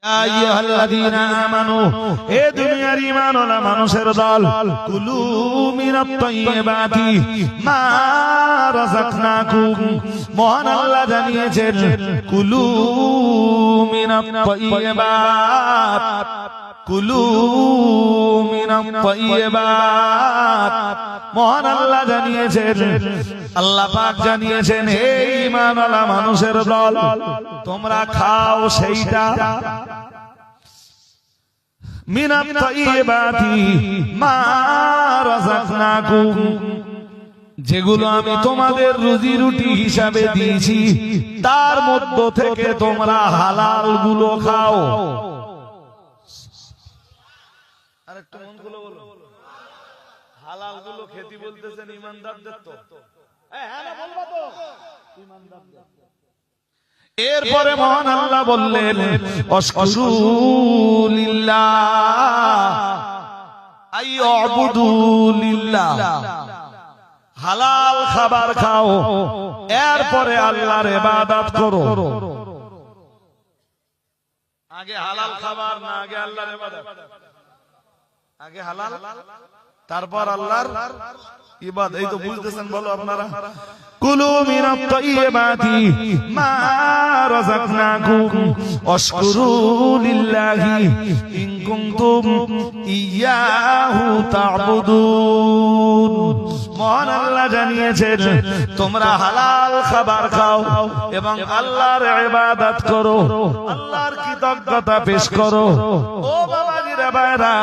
আইয়ুহাল্লাযীনা আমানু, এ দুনিয়ার ঈমানওয়ালা মানুষের দল, কুলু মিনাত তাইয়্যিবাতি মা রাযাকনাকুম। মহান আল্লাহ জানিয়েছেন কুলু মিনাত তাইয়্যিবাত, কুলু মিনাত তাইয়্যিবাত। মহান আল্লাহ জানিয়েছেন, আল্লাহ পাক জানিয়েছেন, হে ঈমানওয়ালা মানুষের দল, তোমরা খাও সেইটা মিনাত তাইয়্যিবাতি মা রাযাকনাকুম, যেগুলো আমি তোমাদের রুজি রুটি হিসাবে দিয়েছি তার মধ্য থেকে তোমরা হালাল গুলো খাও। আরেকটু মন খুলে বলো, হালাল গুলো খেতে বলতেছেন ঈমানদারদের তো? হ্যাঁ না বলবা তো ঈমানদারদের। এরপরে মহান আল্লাহ বললেন আশকুরু লিল্লাহ আই উবুদু লিল্লাহ, হালাল খাবার খাও, এরপরে আল্লাহর ইবাদত করো। আগে হালাল খাবার না আগে আল্লাহর ইবাদত? আগে হালাল তারপর আল্লাহর ইবাদত। এই তো বুঝতেছেন? বলো আপনারা। কুলু মিনাত তাইয়্যিবাতি মা রাযাকনাকুম ওয়াশকুরু লিল্লাহি ইন কুনতুম ইয়্যাহু তা'বুদুন। মহান আল্লাহ জানিয়েছেন, তোমরা হালাল খাবার খাও এবং আল্লাহর ইবাদত করো, আল্লাহর কৃতজ্ঞতা পেশ করো। ও বাবাজিরা ভাইরা,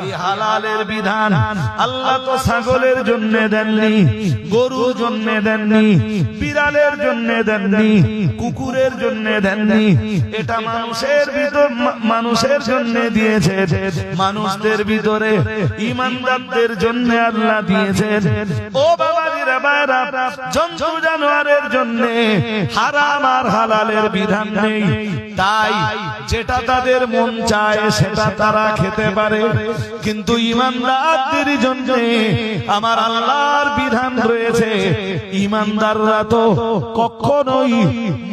এই হালালের বিধান আল্লাহ তো ছাগলের জন্য দেননি, গরুর জন্য দেননি, বিড়ালের জন্য দেননি, কুকুরের জন্য দেননি। এটা মানুষের জন্য দিয়েছে, মানুষদের ভিতরে ঈমানদারদের জন্য আল্লাহ দিয়েছেন। ও বাবাজিরা ভাইরা, জন্তু জানোয়ারের জন্য হারাম আর হালালের বিধান নেই। তাই যেটা তাদের মন চায় সেটা তারা খেতে পারে, কিন্তু ঈমানদারদের জন্য আমার আল্লাহর বিধান রয়েছে। ঈমানদাররা তো কখনোই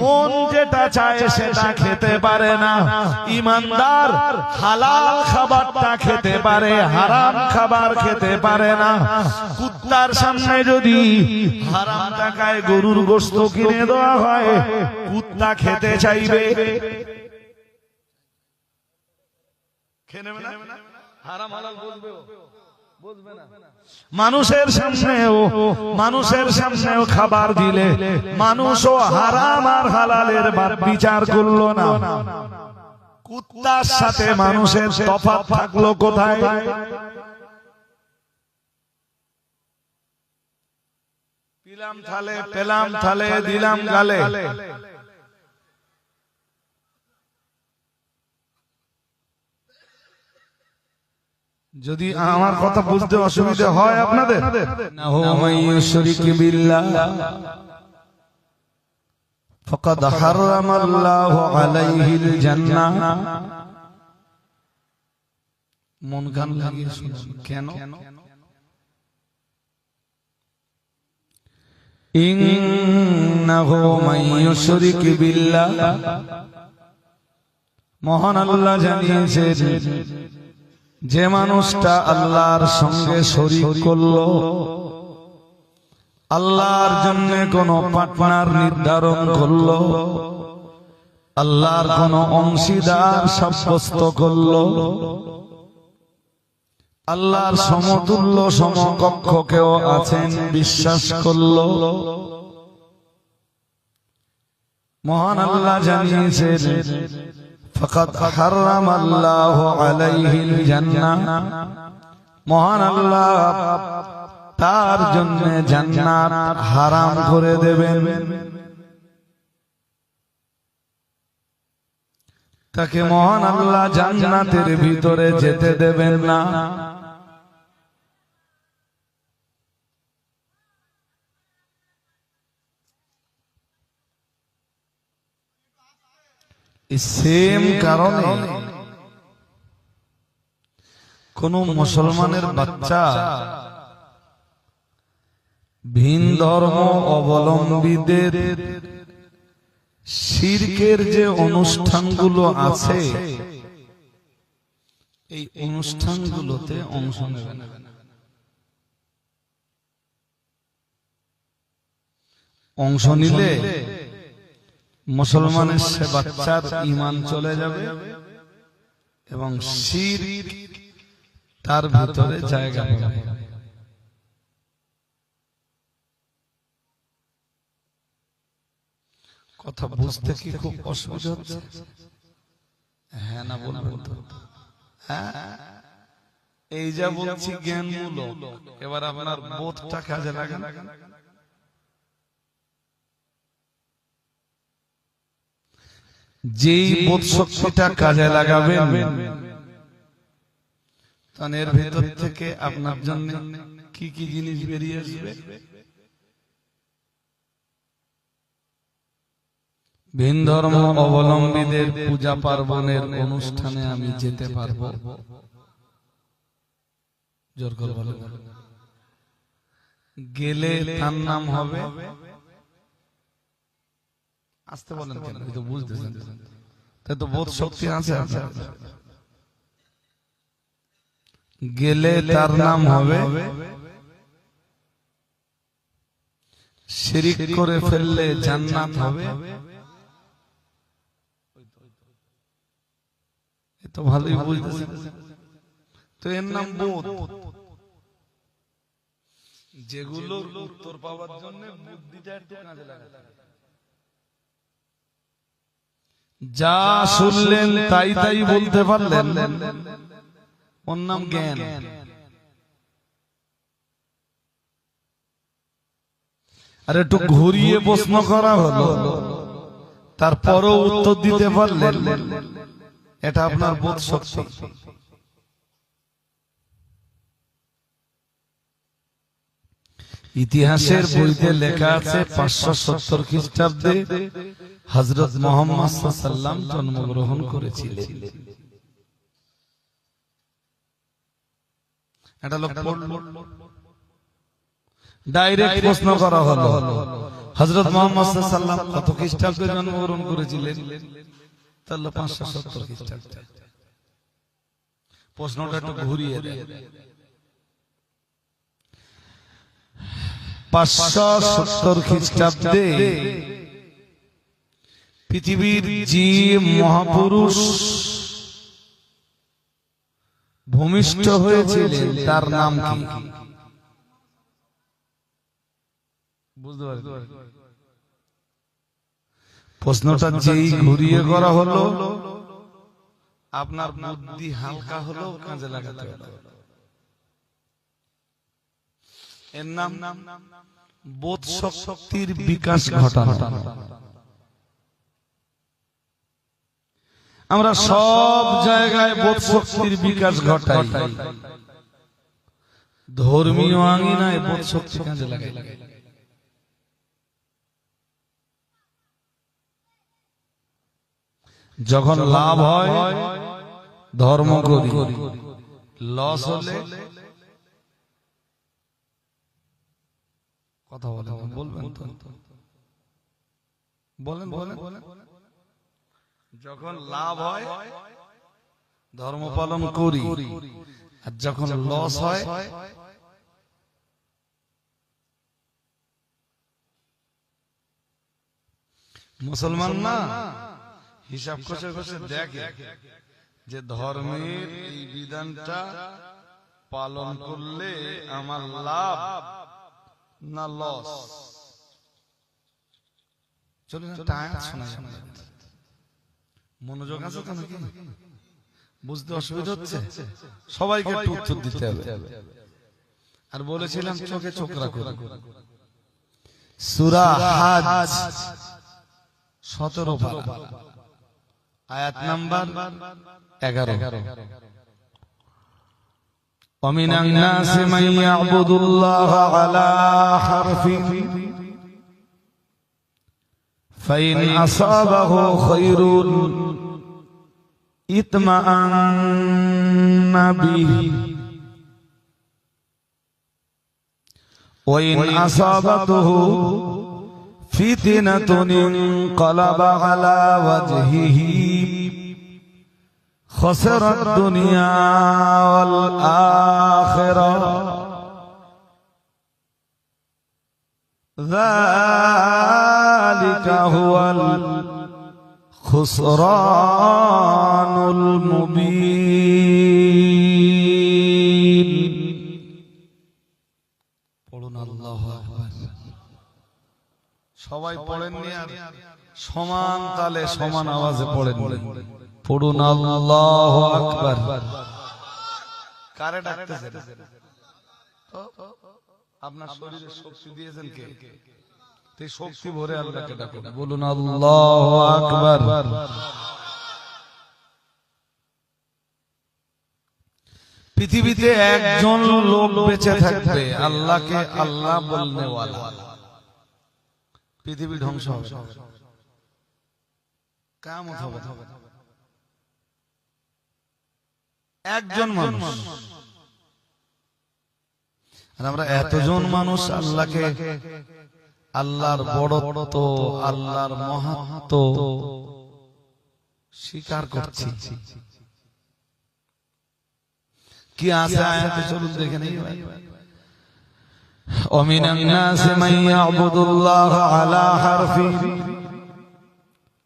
মন যেটা চায় সেটা খেতে পারে না। ঈমানদার হালাল খাবারটা খেতে পারে, হারাম খাবার খেতে পারে না। কুত্তার সামনে যদি হারাম টাকায় গরুর গোশত কিনে দেওয়া হয়, কুত্তা খেতে চাইবে? খেয়ে নেবে না? হারাম হালাল বুঝবে না। মানুষের সামনেও খাবার দিলে মানুষও হারাম আর হালালের বিচার করলো না। কুত্তার সাথে মানুষের তফাৎ থাকলো কোথায়? পিলাম থালে, পেলাম থালে, দিলাম গালে। যদি আমার কথা বুঝতে অসুবিধা হয় আপনাদের, নাহু মাইয়ুশরিক বিল্লাহ ফাকাদ হারামাল্লাহু আলাইহিল জান্নাহ। মন কান লাগিয়ে শুনুন। কেন? ইন্নাহু মাইয়ুশরিক বিল্লাহ, মহান আল্লাহ জানিয়েছেন, যে মানুষটা আল্লাহর সঙ্গে শরীক করলো, আল্লাহর জন্য কোন পার্টনার নির্ধারণ করলো, আল্লাহর কোন অংশীদার সাব্যস্ত করলো, আল্লাহর সমতুল্য সমকক্ষ কেউ আছেন বিশ্বাস করলো, মহান আল্লাহ জানিয়েছেন ফাকাদ হারামাল্লাহু আলাইহিল জান্নাহ, মহান আল্লাহ তার জন্য জান্নাত হারাম করে দেবেন। তাকে মহান আল্লাহ জান্নাতের ভিতরে যেতে দেবেন না। সেম কারণে কোন মুসলমানের বাচ্চা ভিন ধর্ম অবলম্বীদের শিরকের যে অনুষ্ঠানগুলো আছে এই অনুষ্ঠানগুলোতে অংশ নেবেন। অংশ নিলে মুসলমানের সে বাচ্চার ঈমান চলে যাবে এবং শিরক তার ভিতরে জায়গা পাবে। কথা বুঝতে কি খুব অসুবিধা হচ্ছে? হ্যাঁ না বলবেন তো? হ্যাঁ, এই যা বলছি জ্ঞানমূলক, এবার আপনার বোধটা কাজে লাগান। যেই বোধ শক্তিটা কাজে লাগাবেন তখন এর ভেতর থেকে আপনার জন্য কি কি জিনিস বেরিয়ে আসবে? ভিন ধর্ম অবলম্বীদের পূজা পার্বণের অনুষ্ঠানে আমি যেতে পারবো? জোর করে বলেন। গেলে তার নাম হবে, আসতে বলেন কেন? তো বুঝতেছেন, তাই তো বোধ শক্তি আছে আপনার। গেলে তার নাম হবে, শিরক করে ফেললে জান্নাত হবে। তো ভালোই বুঝতেছেন, তো এর নাম বোধ। যেগুলোর উত্তর পাওয়ার জন্য বুদ্ধিটা একটু কাজে লাগাতে হবে। যা শুনলেন তাই তাই বলতে পারলেন, ওর নাম জ্ঞান। আর একটু ঘুরিয়ে প্রশ্ন করা হলো, তারপরও উত্তর দিতে পারলেন, এটা আপনার বোধ শক্তি। ইতিহাসের বইতে লেখা আছে 570 খ্রিস্টাব্দে হযরত মুহাম্মদ সাল্লাল্লাহু আলাইহি ওয়াসাল্লাম জন্মগ্রহণ করেছিলেন। এটা লোক পড়ল, ডাইরেক্ট প্রশ্ন করা হলো, হযরত মুহাম্মদ সাল্লাল্লাহু আলাইহি ওয়াসাল্লাম কত খ্রিস্টাব্দে জন্মগ্রহণ করেছিলেন? তাহলে 570 খ্রিস্টাব্দে। প্রশ্নটা একটু ঘুরিয়ে দেয়। 570 খ্রিস্টাব্দে পৃথিবীর যে মহাপুরুষ ভূমিষ্ঠ হয়েছিলেন তার নাম কি? বুঝতে পারছেন? প্রশ্নটা যেই ঘুরিয়ে করা হলো, আপনার বুদ্ধি হালকা হলো, কাজে লাগাতে হলো। এর নাম বোধ শক্তির বিকাশ ঘটানো। আমরা সব জায়গায় বোধ শক্তির বিকাশ ঘটাই, ধর্মীয় আঙিনায় বোধ শক্তি কাজে লাগাই। যখন লাভ হয় ধর্ম করি, লস হলে কথা বলেন, বলবেন তো? বলেন বলেন। যখন লাভ হয় ধর্ম পালন করি, আর যখন লস হয় মুসলমান না হিসাব কষে কষে দেখে যে ধর্মের এই বিধানটা পালন করলে আমার লাভ না লস। চলুন একটা আয়াত শোনা যাবে, মনোযোগ আছে তো নাকি? বুঝতে অসুবিধা হচ্ছে? সবাইকে একটু উত্তর দিতে হবে। আর বলেছিলাম চোখে চোখ রাখো। সূরা হাজ 17 পারা, আয়াত নাম্বার 11। ومن الناس من يعبد الله على حرف فإن أصابه خير اطمأن به وإن أصابته ফিতনাতুন ইনকালাবা আলা ওয়াজহিহি খাসারাদ দুনিয়া ওয়াল আখিরাহ যালিকা হুয়াল খুসরানুল মুবিন। পড়ুন আল্লাহু আকবার। সবাই পড়েননি আর সমান তালে সমান আওয়াজে পড়েন। পড়ুন আল্লাহু আকবার। কারে ডাকতেছেন? আপনার শরীরে শক্তি দিয়েছেন কে? এই শক্তি ভরে আল্লাহকে ডাকুন। বলুন আল্লাহু আকবার। পৃথিবীতে একজন লোক বেঁচে থাকবে আল্লাহকে আল্লাহ বলনে ওয়ালা। পৃথিবী ধ্বংস হবে, কিয়ামত হবে। একজন মানুষ, আর আমরা এতজন মানুষ আল্লাহকে, আল্লাহর বড়ত্ব, আল্লাহর মহত্ব স্বীকার করছি। কি আছে আয়াতে চলুন দেখে নেই। ওমিনান নাসি মান ইয়াবুদুল্লাহ আলা হারফি।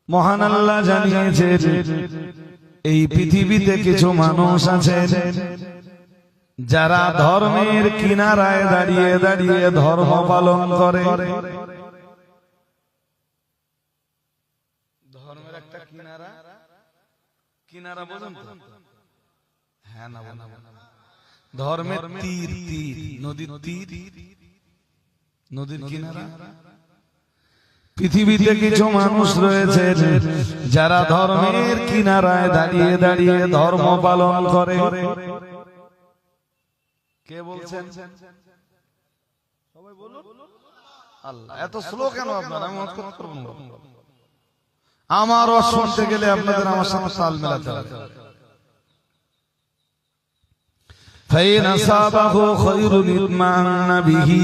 মহান আল্লাহ জানিয়েছেন এই পৃথিবীতে কিছু মানুষ আছে যারা ধর্মের কিনারায় দাঁড়িয়ে দাঁড়িয়ে ধর্ম পালন করে। ধর্মের একটা কিনারা, কিনারা বোঝেন তো? হ্যাঁ না, ধর্মের তীর, তীর নদীর তীর, নদীর কিনারা। পৃথিবীতে কিছু মানুষ রয়েছে যারা ধর্মের কিনারায় দাঁড়িয়ে দাঁড়িয়ে ধর্ম পালন করে। কে বলছেন? সবাই বলুন আল্লাহ। এত স্লো কেন আপনারা? আমি মত করব না। আমার ওয়াজ শুনতে গেলে আপনাদের আমার সাথে তাল মেলাতে হবে। ফাইন আসাবাহু খায়রুন ইতমান্না বিহি।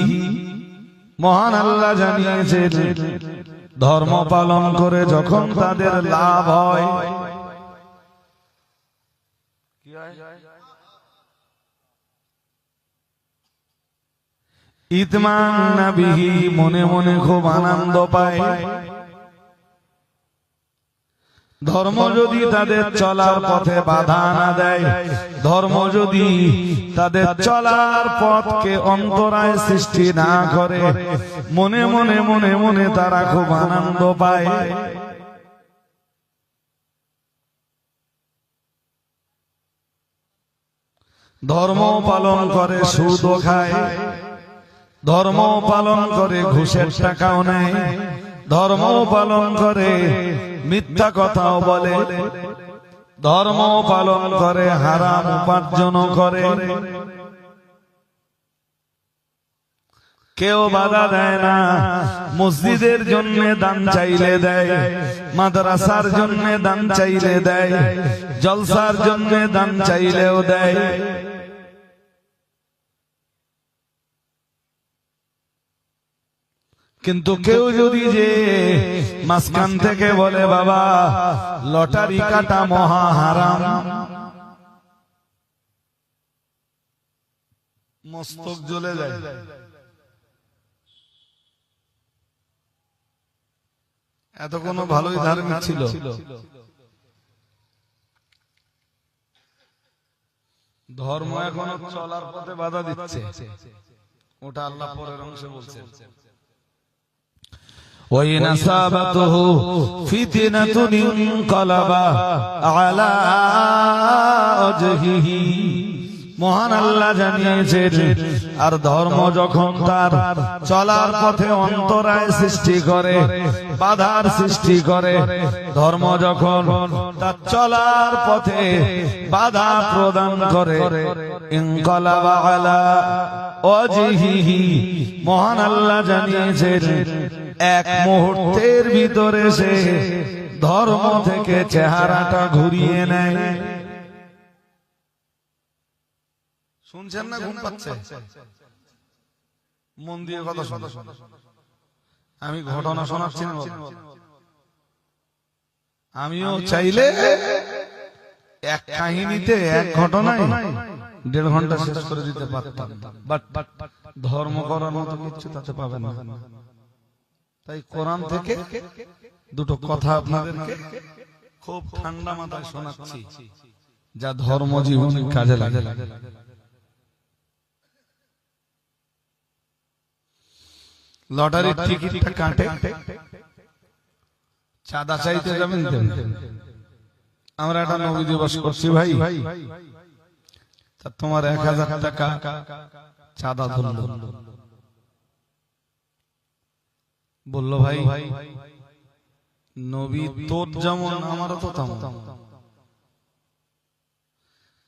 মহান আল্লাহ জানিয়েছেন ধর্ম পালন করে যখন তাদের লাভ হয়, কি হয়? ইতমান্না বিহি, মনে মনে খুব আনন্দ পায়। ধর্ম যদি তাদের চলার পথে বাধা না দেয়, ধর্ম যদি তাদের চলার পথকে অন্তরায় সৃষ্টি না করে, মনে মনে মনে মনে তারা খুব আনন্দ পায়। ধর্ম পালন করে সুদও খায়, ধর্ম পালন করে ঘুষের টাকাও নেয়, ধর্ম পালন করে মিথ্যা কথাও বলে, ধর্ম পালন করে হারাম উপার্জন করে। কেউ বাধা দেয় না। মসজিদের জন্য দান চাইলে দেয়, মাদ্রাসার জন্য দান চাইলে দেয়, জলসার জন্য দান চাইলেও দেয়। কিন্তু কেউ যদি যে মাঝখান থেকে বলে বাবা লটারি কাটা মহা হারাম, মস্তক জ্বলে যায়। এত কোনো ভালোই ধার্মিক ছিল, ধর্ম এখন চলার পথে বাধা দিচ্ছে। ওটা আল্লাহ পরের অংশে বলছেন। وَإِنْ أَصَابَتْهُ فِتْنَةٌ انقلب على وجهه। মহান আল্লাহ জানিয়েছেন আর ধর্ম যখন তার চলার পথে অন্তরায় সৃষ্টি করে, বাধার সৃষ্টি করে, ধর্ম যখন তার চলার পথে বাধা প্রদান করে, ইনকালাবা আলা ওয়াজহিহি, মহান আল্লাহ জানিয়েছেন এক মুহূর্তের ভিতরে সে ধর্ম থেকে চেহারাটা ঘুরিয়ে নেয়। শুনছেন না? ঘুম পাচ্ছে? মন দিয়ে কথা শুনুন। আমি ঘটনা শোনাচ্ছি না, আমিও চাইলে এক কাহিনীতে এক ঘটনায় 1.5 ঘন্টা শেষ করে দিতে পারতাম, বাট ধর্ম করার মতো কিছু তাতে পাবেন না। তাই কোরআন থেকে দুটো কথা আপনাদেরকে খুব ঠান্ডা মাথায় শোনাচ্ছি, যা ধর্ম জীবনে কাজে লাগে। লটারির টিকিটটা কাটে, চাঁদা চাইতে যাবেন, আমরা একটা নবী দিবস করছি ভাই, তা তোমার 1000 টাকা চাঁদা ধরল, বলল ভাই নবী তোর যেমন আমারও তো তেমন,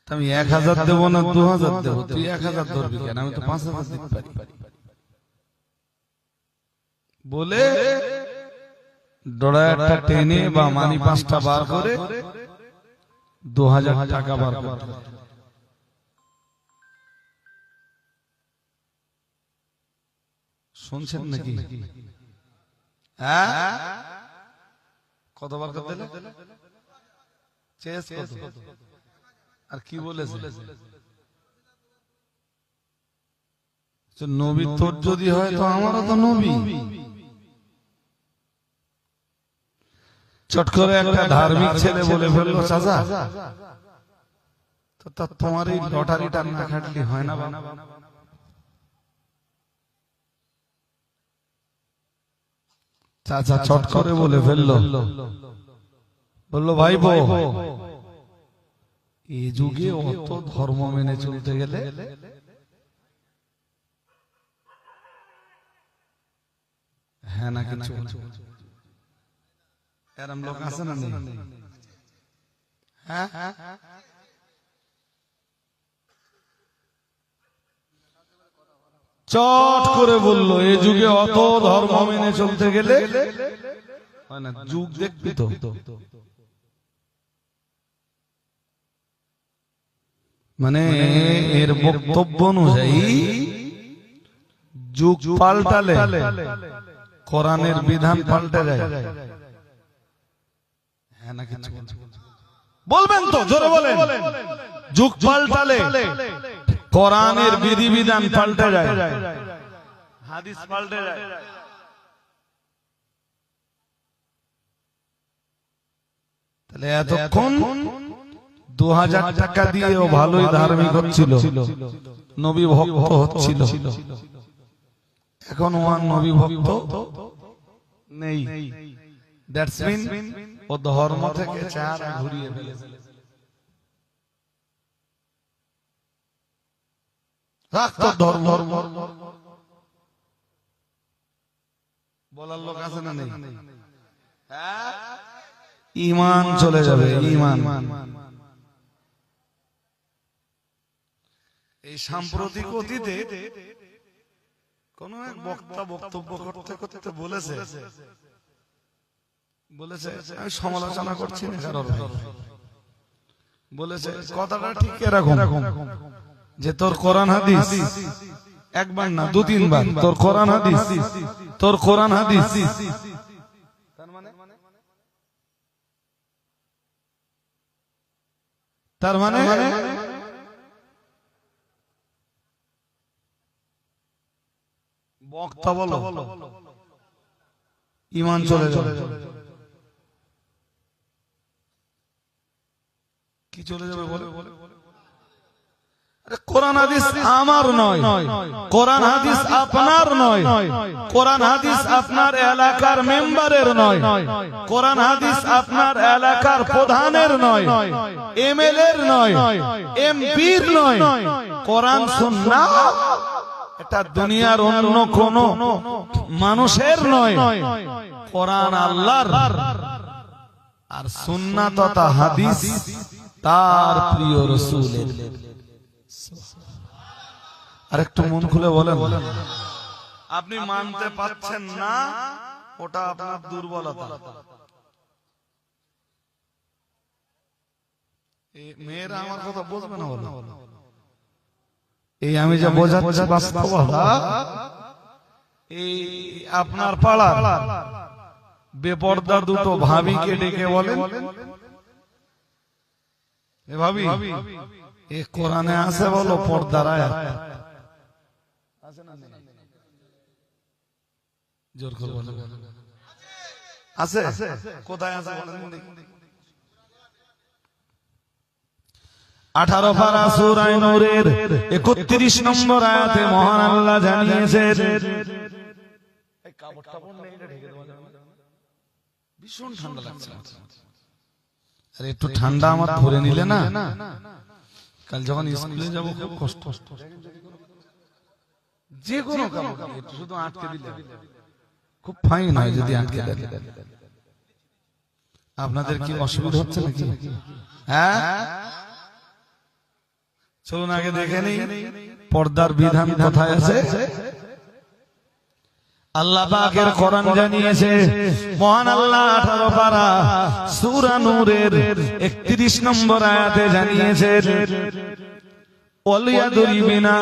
আমি 1000 দেবো না 2000 দেবো, তুই 1000 ধরবি কেন, আমি তো 5000 দিতে পারি বলে ডরাটা টেনে বা মানি 5টা বার করে 2000 টাকা বার করে। শুনছেন নাকি? হ্যাঁ, কতবার করে দিলে? চেস কত? আর কি বলেছে? নবী তোর যদি হয় তো আমারও তো নবী। চট করে একটা ধার্মিক ছেলে বলে ফেললো, চাচা তো তোমার এই লটারিটা না কাটলে হয় না বাবা। চাচা চট করে বলে ফেললো, বললো ভাই এই যুগে অত ধর্ম মেনে চলতে গেলে হ্যাঁ না কিছু এরম লোক আছে না? হ্যাঁ, চট করে বললো এই যুগে অত ধর্ম মেনে চলতে গেলে হয় না। যুগ দেখবি তো, মানে এর বক্তব্য অনুযায়ী যুগ পাল্টালে কোরআনের বিধান পাল্টে যায়। হ্যাঁ না কিছু বলবেন তো, জোরে বলেন। যুগ পাল্টালে কোরআনের বিধিবিধান পাল্টে যায়, হাদিস পাল্টে যায়। তাহলে এতক্ষণ 2000 টাকা দিয়ে ও ভালোই ধার্মিক হচ্ছিল, নবী ভক্ত হচ্ছিল, এখন ওয়ান নবী ভক্ত নেই। দ্যাটস মিন ও ধর্ম থেকে চেহারা ঘুরিয়ে ফেলেছে। ধর্ম বলার লোক আছে না নেই? ঈমান চলে যাবে, ঈমান। এই সাম্প্রতিক অতীতে কোন এক বক্তা বক্তব্য করতে করতে বলেছে, আমি সমালোচনা করছি না কারোর, বলেছে কথাটা ঠিক এরকম যে তোর কোরআন হাদিস একবার না 2-3 বার, তোর কোরআন হাদিস, তোর কোরআন হাদিস, তার মানে বক্তা বলো ঈমান চলে যাবে। কি চলে যাবে বলে? কোরআন হাদিস আমার নয়, কোরআন হাদিস আপনার নয়, কোরআন হাদিস আপনার এলাকার মেম্বারের নয়, কোরআন হাদিস আপনার এলাকার প্রধানের নয়, এমএলএর নয়, এমপির নয়। কোরআন সুন্নাহ এটা দুনিয়ার অন্য কোন মানুষের নয়, কোরআন আল্লাহর, আর সুন্নাহ তথা হাদিস তার প্রিয় রাসূলের। আর একটু মন খুলে বলেন, আপনি মানতে পারছেন না, ওটা আপনার দুর্বলতা। মেয়েরা আমার কথা বুঝবে না বলো, এই আমি যা বোঝাচ্ছি বাস্তবতা, এই আপনার পাড়া বেপর্দা দুটো ভাবিকে ডেকে বলেন, এ ভাবি এ কোরআনে আছে বলো পর্দার আয়াত জোর করে বলো আছে? কোথায় আছে বলেন দেখি। 18 পারা সূরা নূরের 31 নম্বর আয়াতে মহান আল্লাহ জানিয়েছেন, এই কাপড়টা নেই এটা ঢেকে দেওয়া যাবে না, ভীষণ ঠান্ডা লাগছে। আরে একটু ঠান্ডা আমার ধরে নিলে না, কাল যখন স্কুলে যাব খুব কষ্ট, যে কোনো কাপড় একটু শুধু আটকে দিলে খুব ফাইন হয় যদি আটকে দেয়। আপনাদের কি অসুবিধা হচ্ছে নাকি? হ্যাঁ, চলুন আগে দেখে নেই পর্দার বিধান কোথায় আছে। আল্লাহ পাকের কোরআন জানিয়েছে, মহান আল্লাহ 18 পারা সূরা নূরের 31 নম্বর আয়াতে জানিয়েছে, ওয়ালিয়াদরিবিনা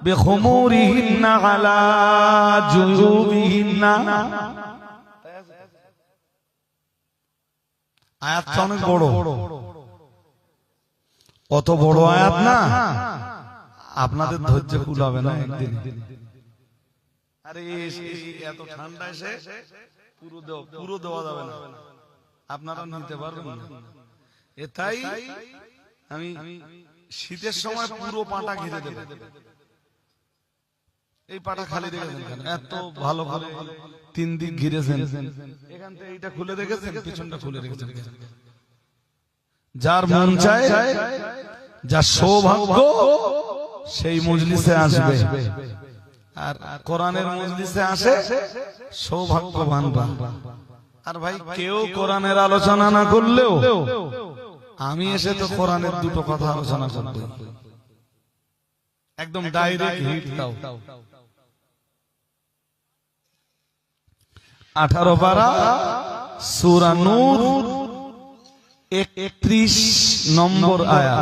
বিখুমুরিহিন্না আলা জুয়ুবিহিন্না। আয়াতটা অনেক বড়, অত বড় আয়াত না, আপনাদের ধৈর্য কুলাবে না একদিন। আরে এত ঠান্ডা এসে পুরো দেওয়া যাবে না, আপনারা নিতে পারবেন না। তাই আমি শীতের সময় পুরো পাটা ঘিরে দেব। এই পাটা খালি রেখেছেন, এত ভালো ভালো 3 দিক ঘিরেছেন, এখান থেকে এইটা খুলে রেখেছেন, পিছনটা খুলে রেখেছেন। যার মন চায়, যার সৌভাগ্য সেই মজলিসে আসবে, আর কোরআনের মজলিসে আসে সৌভাগ্যবান। আর ভাই কেউ কোরআনের আলোচনা না করলেও আমি এসে তো কোরআনের দুটো কথা আলোচনা করব, একদম ডাইরেক্ট হিট দাও। 18 পারা সূরা নূর 31 নম্বর আয়াত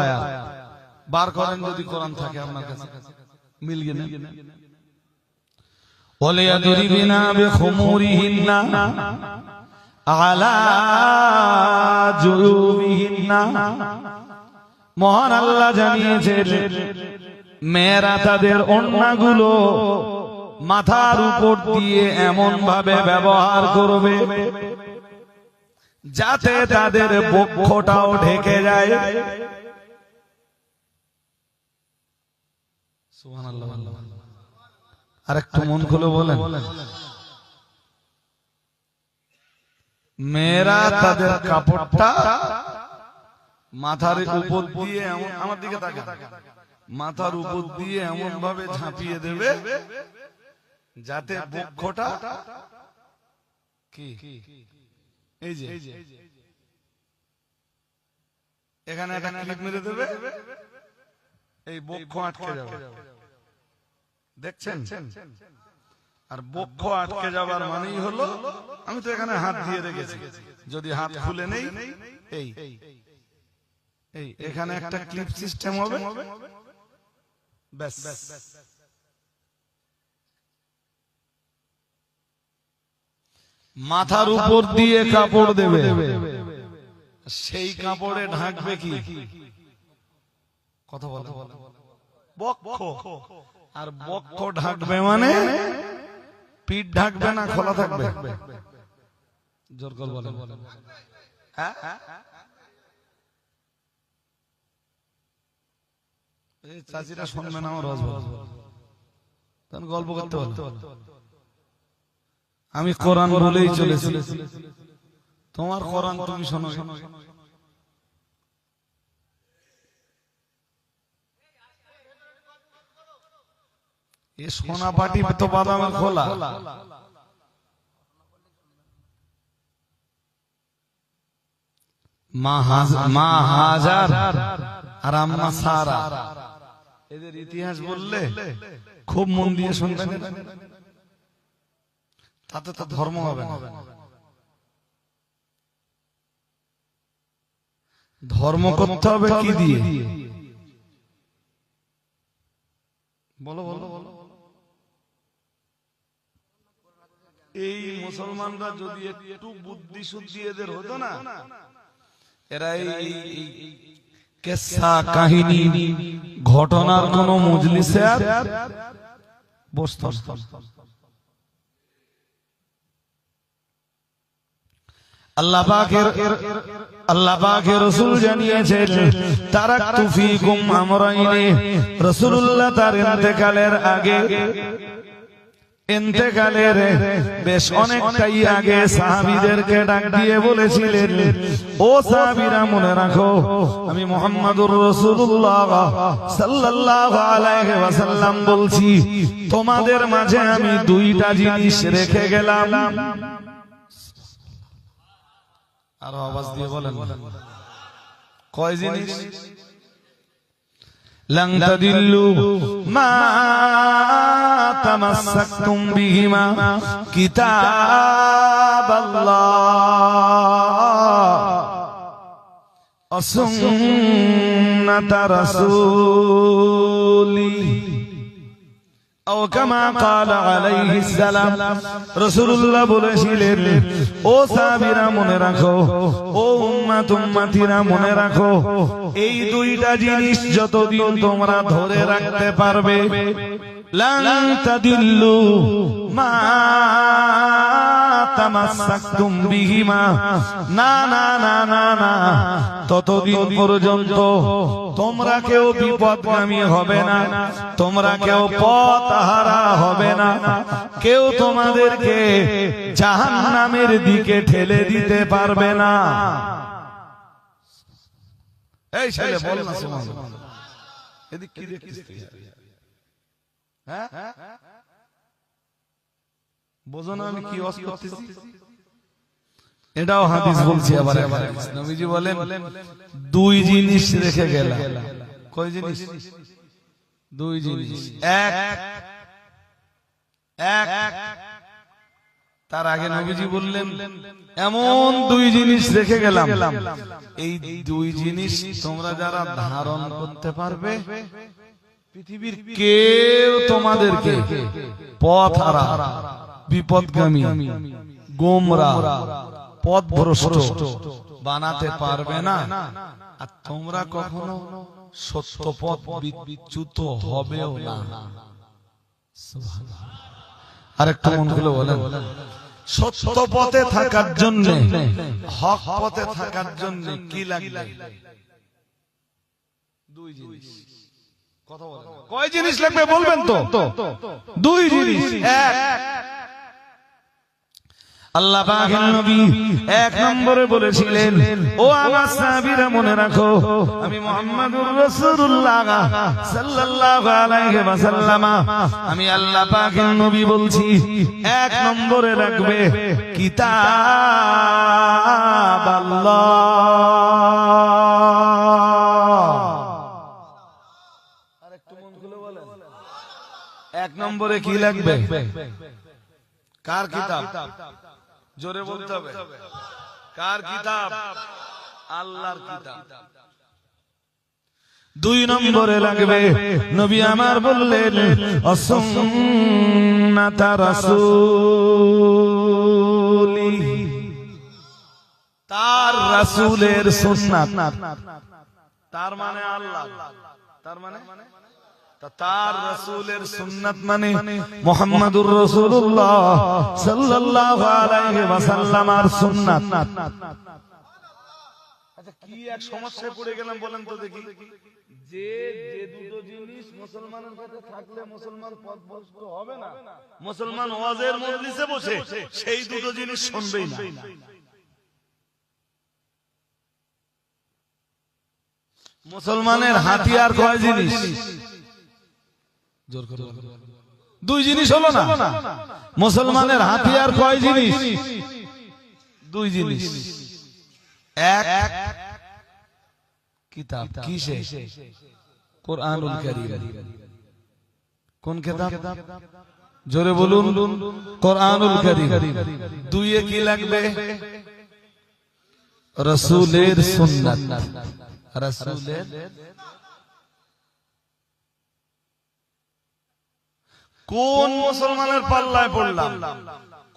বার করেন যদি কোরআন থাকে আপনার কাছে, মিলিয়ে নেন। ওয়ালিয়াদরিবিনা বিখুমুরিহিন্না আলা জুয়ুবিহিন্না। মহান আল্লাহ জানিয়েছেন, মেয়েরা তাদের ওড়নাগুলো মাথার উপর দিয়ে এমন ভাবে ব্যবহার করবে যাতে তাদের বক্ষটাও ঢেকে যায়। সুবহানাল্লাহ। আর একটু মন খুলে বলেন, মেয়েরা তাদের কাপড়টা মাথার উপর দিয়ে এমন, আমার দিকে তাকান, মাথার উপর দিয়ে এমন ভাবে ঝাঁপিয়ে দেবে যাতে বক্ষটা কি এই যে এখানে একটা ক্লিপ মেরে দেবে, এই বক্ষ আটকে যাবে, দেখছেন? আর বক্ষ আটকে যাবার মানেই হলো, আমি তো এখানে হাত দিয়ে রেখেছি, যদি হাত খুলে নেই এই এই এখানে একটা ক্লিপ সিস্টেম হবে, ব্যাস। মাথার উপর দিয়ে কাপড় দেবে, সেই কাপড়ে ঢাকবে কি? কথা বলে বক্ষ। আর বক্ষ ঢাকবে মানে পিঠ ঢাকবে না, খোলা থাকবে। জোর করে বলেন। হ্যাঁ, চাচিরা শুনবে না আমার গল্প করতে বলো। আমি কোরআন বলেই চলেছি, তোমার কোরআন তুমি শোনো। এ সোনা পাটি তো বাদামের খোলা। মা হাজার আর আম্মা সারা, এদের ইতিহাস বললে খুব মন দিয়ে শুনবেন, তাতে তো ধর্ম হবে না। ধর্ম করতে হবে কি দিয়ে? বলো বলো বলো। এই মুসলমানরা যদি একটু বুদ্ধি শুদ্ধি এদের হতো না, এরা এই কেসা কাহিনী ঘটনার কোন মজলিসে আর বসতো না। আল্লাহ পাকের রাসূল জানিয়েছেন তারাকতু ফীকুম আমরাইনি। রাসূলুল্লাহ তার ইন্তেকালের আগে, ইন্তেকালের বেশ অনেকটাই আগে সাহাবীদেরকে ডাক দিয়ে বলেছিলেন, ও সাহাবীরা মনে রাখো আমি মুহাম্মদুর রাসূলুল্লাহ সাল্লাল্লাহু আলাইহি ওয়াসাল্লাম বলছি, তোমাদের মাঝে আমি দুইটা জিনিস রেখে গেলাম। আরো আওয়াজ দিয়ে বলেন, কয় জিনিস? লং তাদিল্লু মা তামাসসাকতুম বিহিমা কিতাবাল্লাহ ওয়া সুন্নাতা রাসূলি ও কামা ক্বালা আলাইহিস সালাম। রাসূলুল্লাহ বলেছিলেন, ও সাহাবীরা মনে রাখো, ও উম্মতিরা মনে রাখো, এই দুইটা জিনিস যতদিন তোমরা ধরে রাখতে পারবে, লান তাদিল্লু মা তামাসসাকতুম বিহিমা, না না না না না, ততদিন পর্যন্ত তোমরা কেউ বিপদগামী হবে না, তোমরা কেউ পথহারা হবে না, কেউ তোমাদেরকে জাহান্নামের দিকে ঠেলে দিতে পারবে না। এই ছেলে বল না সুবহানাল্লাহ, এদিক কি দেখছিস তুই? হ্যাঁ বোঝো না আমি কি ওয়াজ করতেছি? এটাও হাদিস বলছি। আবার নবীজি বলেন দুই জিনিস রেখে গেলাম। কয় জিনিস? দুই জিনিস। এক তার আগে নবীজি বললেন এমন দুই জিনিস রেখে গেলাম, এই দুই জিনিস তোমরা যারা ধারণ করতে পারবে, পৃথিবীর কেউ তোমাদেরকে পথহারা, বিপদগামী, গোমরাহ, পথভ্রষ্ট বানাতে পারবে না, আর তোমরা কখনো সত্য পথ বিচ্যুত হবেও না। আরেকটু মন খুলে বলেন, সত্য পথে থাকার জন্য, হক পথে থাকার জন্য কি লাগবে? দুই জিনিস। কথা বলেন, কয় জিনিস লাগবে বলবেন তো? দুই জিনিস। এক, আল্লাহ পাকের নবী এক নম্বরে বলেছিলেন, ও আমার সাহাবীরা মনে রাখো আমি মুহাম্মদুর রাসূলুল্লাহ সাল্লাল্লাহু আলাইহি ওয়াসাল্লাম, আমি আল্লাহ পাকের নবী বলছি, এক নম্বরে রাখবে কিতাবাল্লাহ। আরেকটু মন খুলে বলেন, এক নম্বরে কি লাগবে? কার কিতাব? জোরে বলতে হবে, কার কিতাব? আল্লাহর কিতাব। দুই নম্বরে লাগবে, নবী আমার বললেন সুন্নাতা রাসূলি, তার রাসূলের সুন্নাত। তার মানে আল্লাহ, তার মানে তার রাসূলের সুন্নাত মানে মুহাম্মদুর রাসূলুল্লাহ সাল্লাল্লাহু আলাইহি ওয়াসাল্লামের সুন্নাত। আচ্ছা কি এক সমস্যায় পড়ে গেলাম বলেন তো দেখি, যে দুটো জিনিস মুসলমানের কাছে থাকলে মুসলমান পথভ্রষ্ট হবে না, মুসলমান ওয়াজের মজলিসে বসে সেই দুটো জিনিস শুনবেই না। মুসলমানের হাতিয়ার কয় জিনিস? দুই জিনিস হলো না? মুসলমানের হাতিয়ার কয় জিনিস? দুই জিনিস। এক কিতাব। কিসে? কোরআনুল কারীম। কোন কিতাব? জোরে বলুন, কোরআনুল কারীম। দুইয়ে কি লাগবে? রাসূলের সুন্নাত। রাসূলের কোন মুসলমানের পাল্লায় পড়লাম?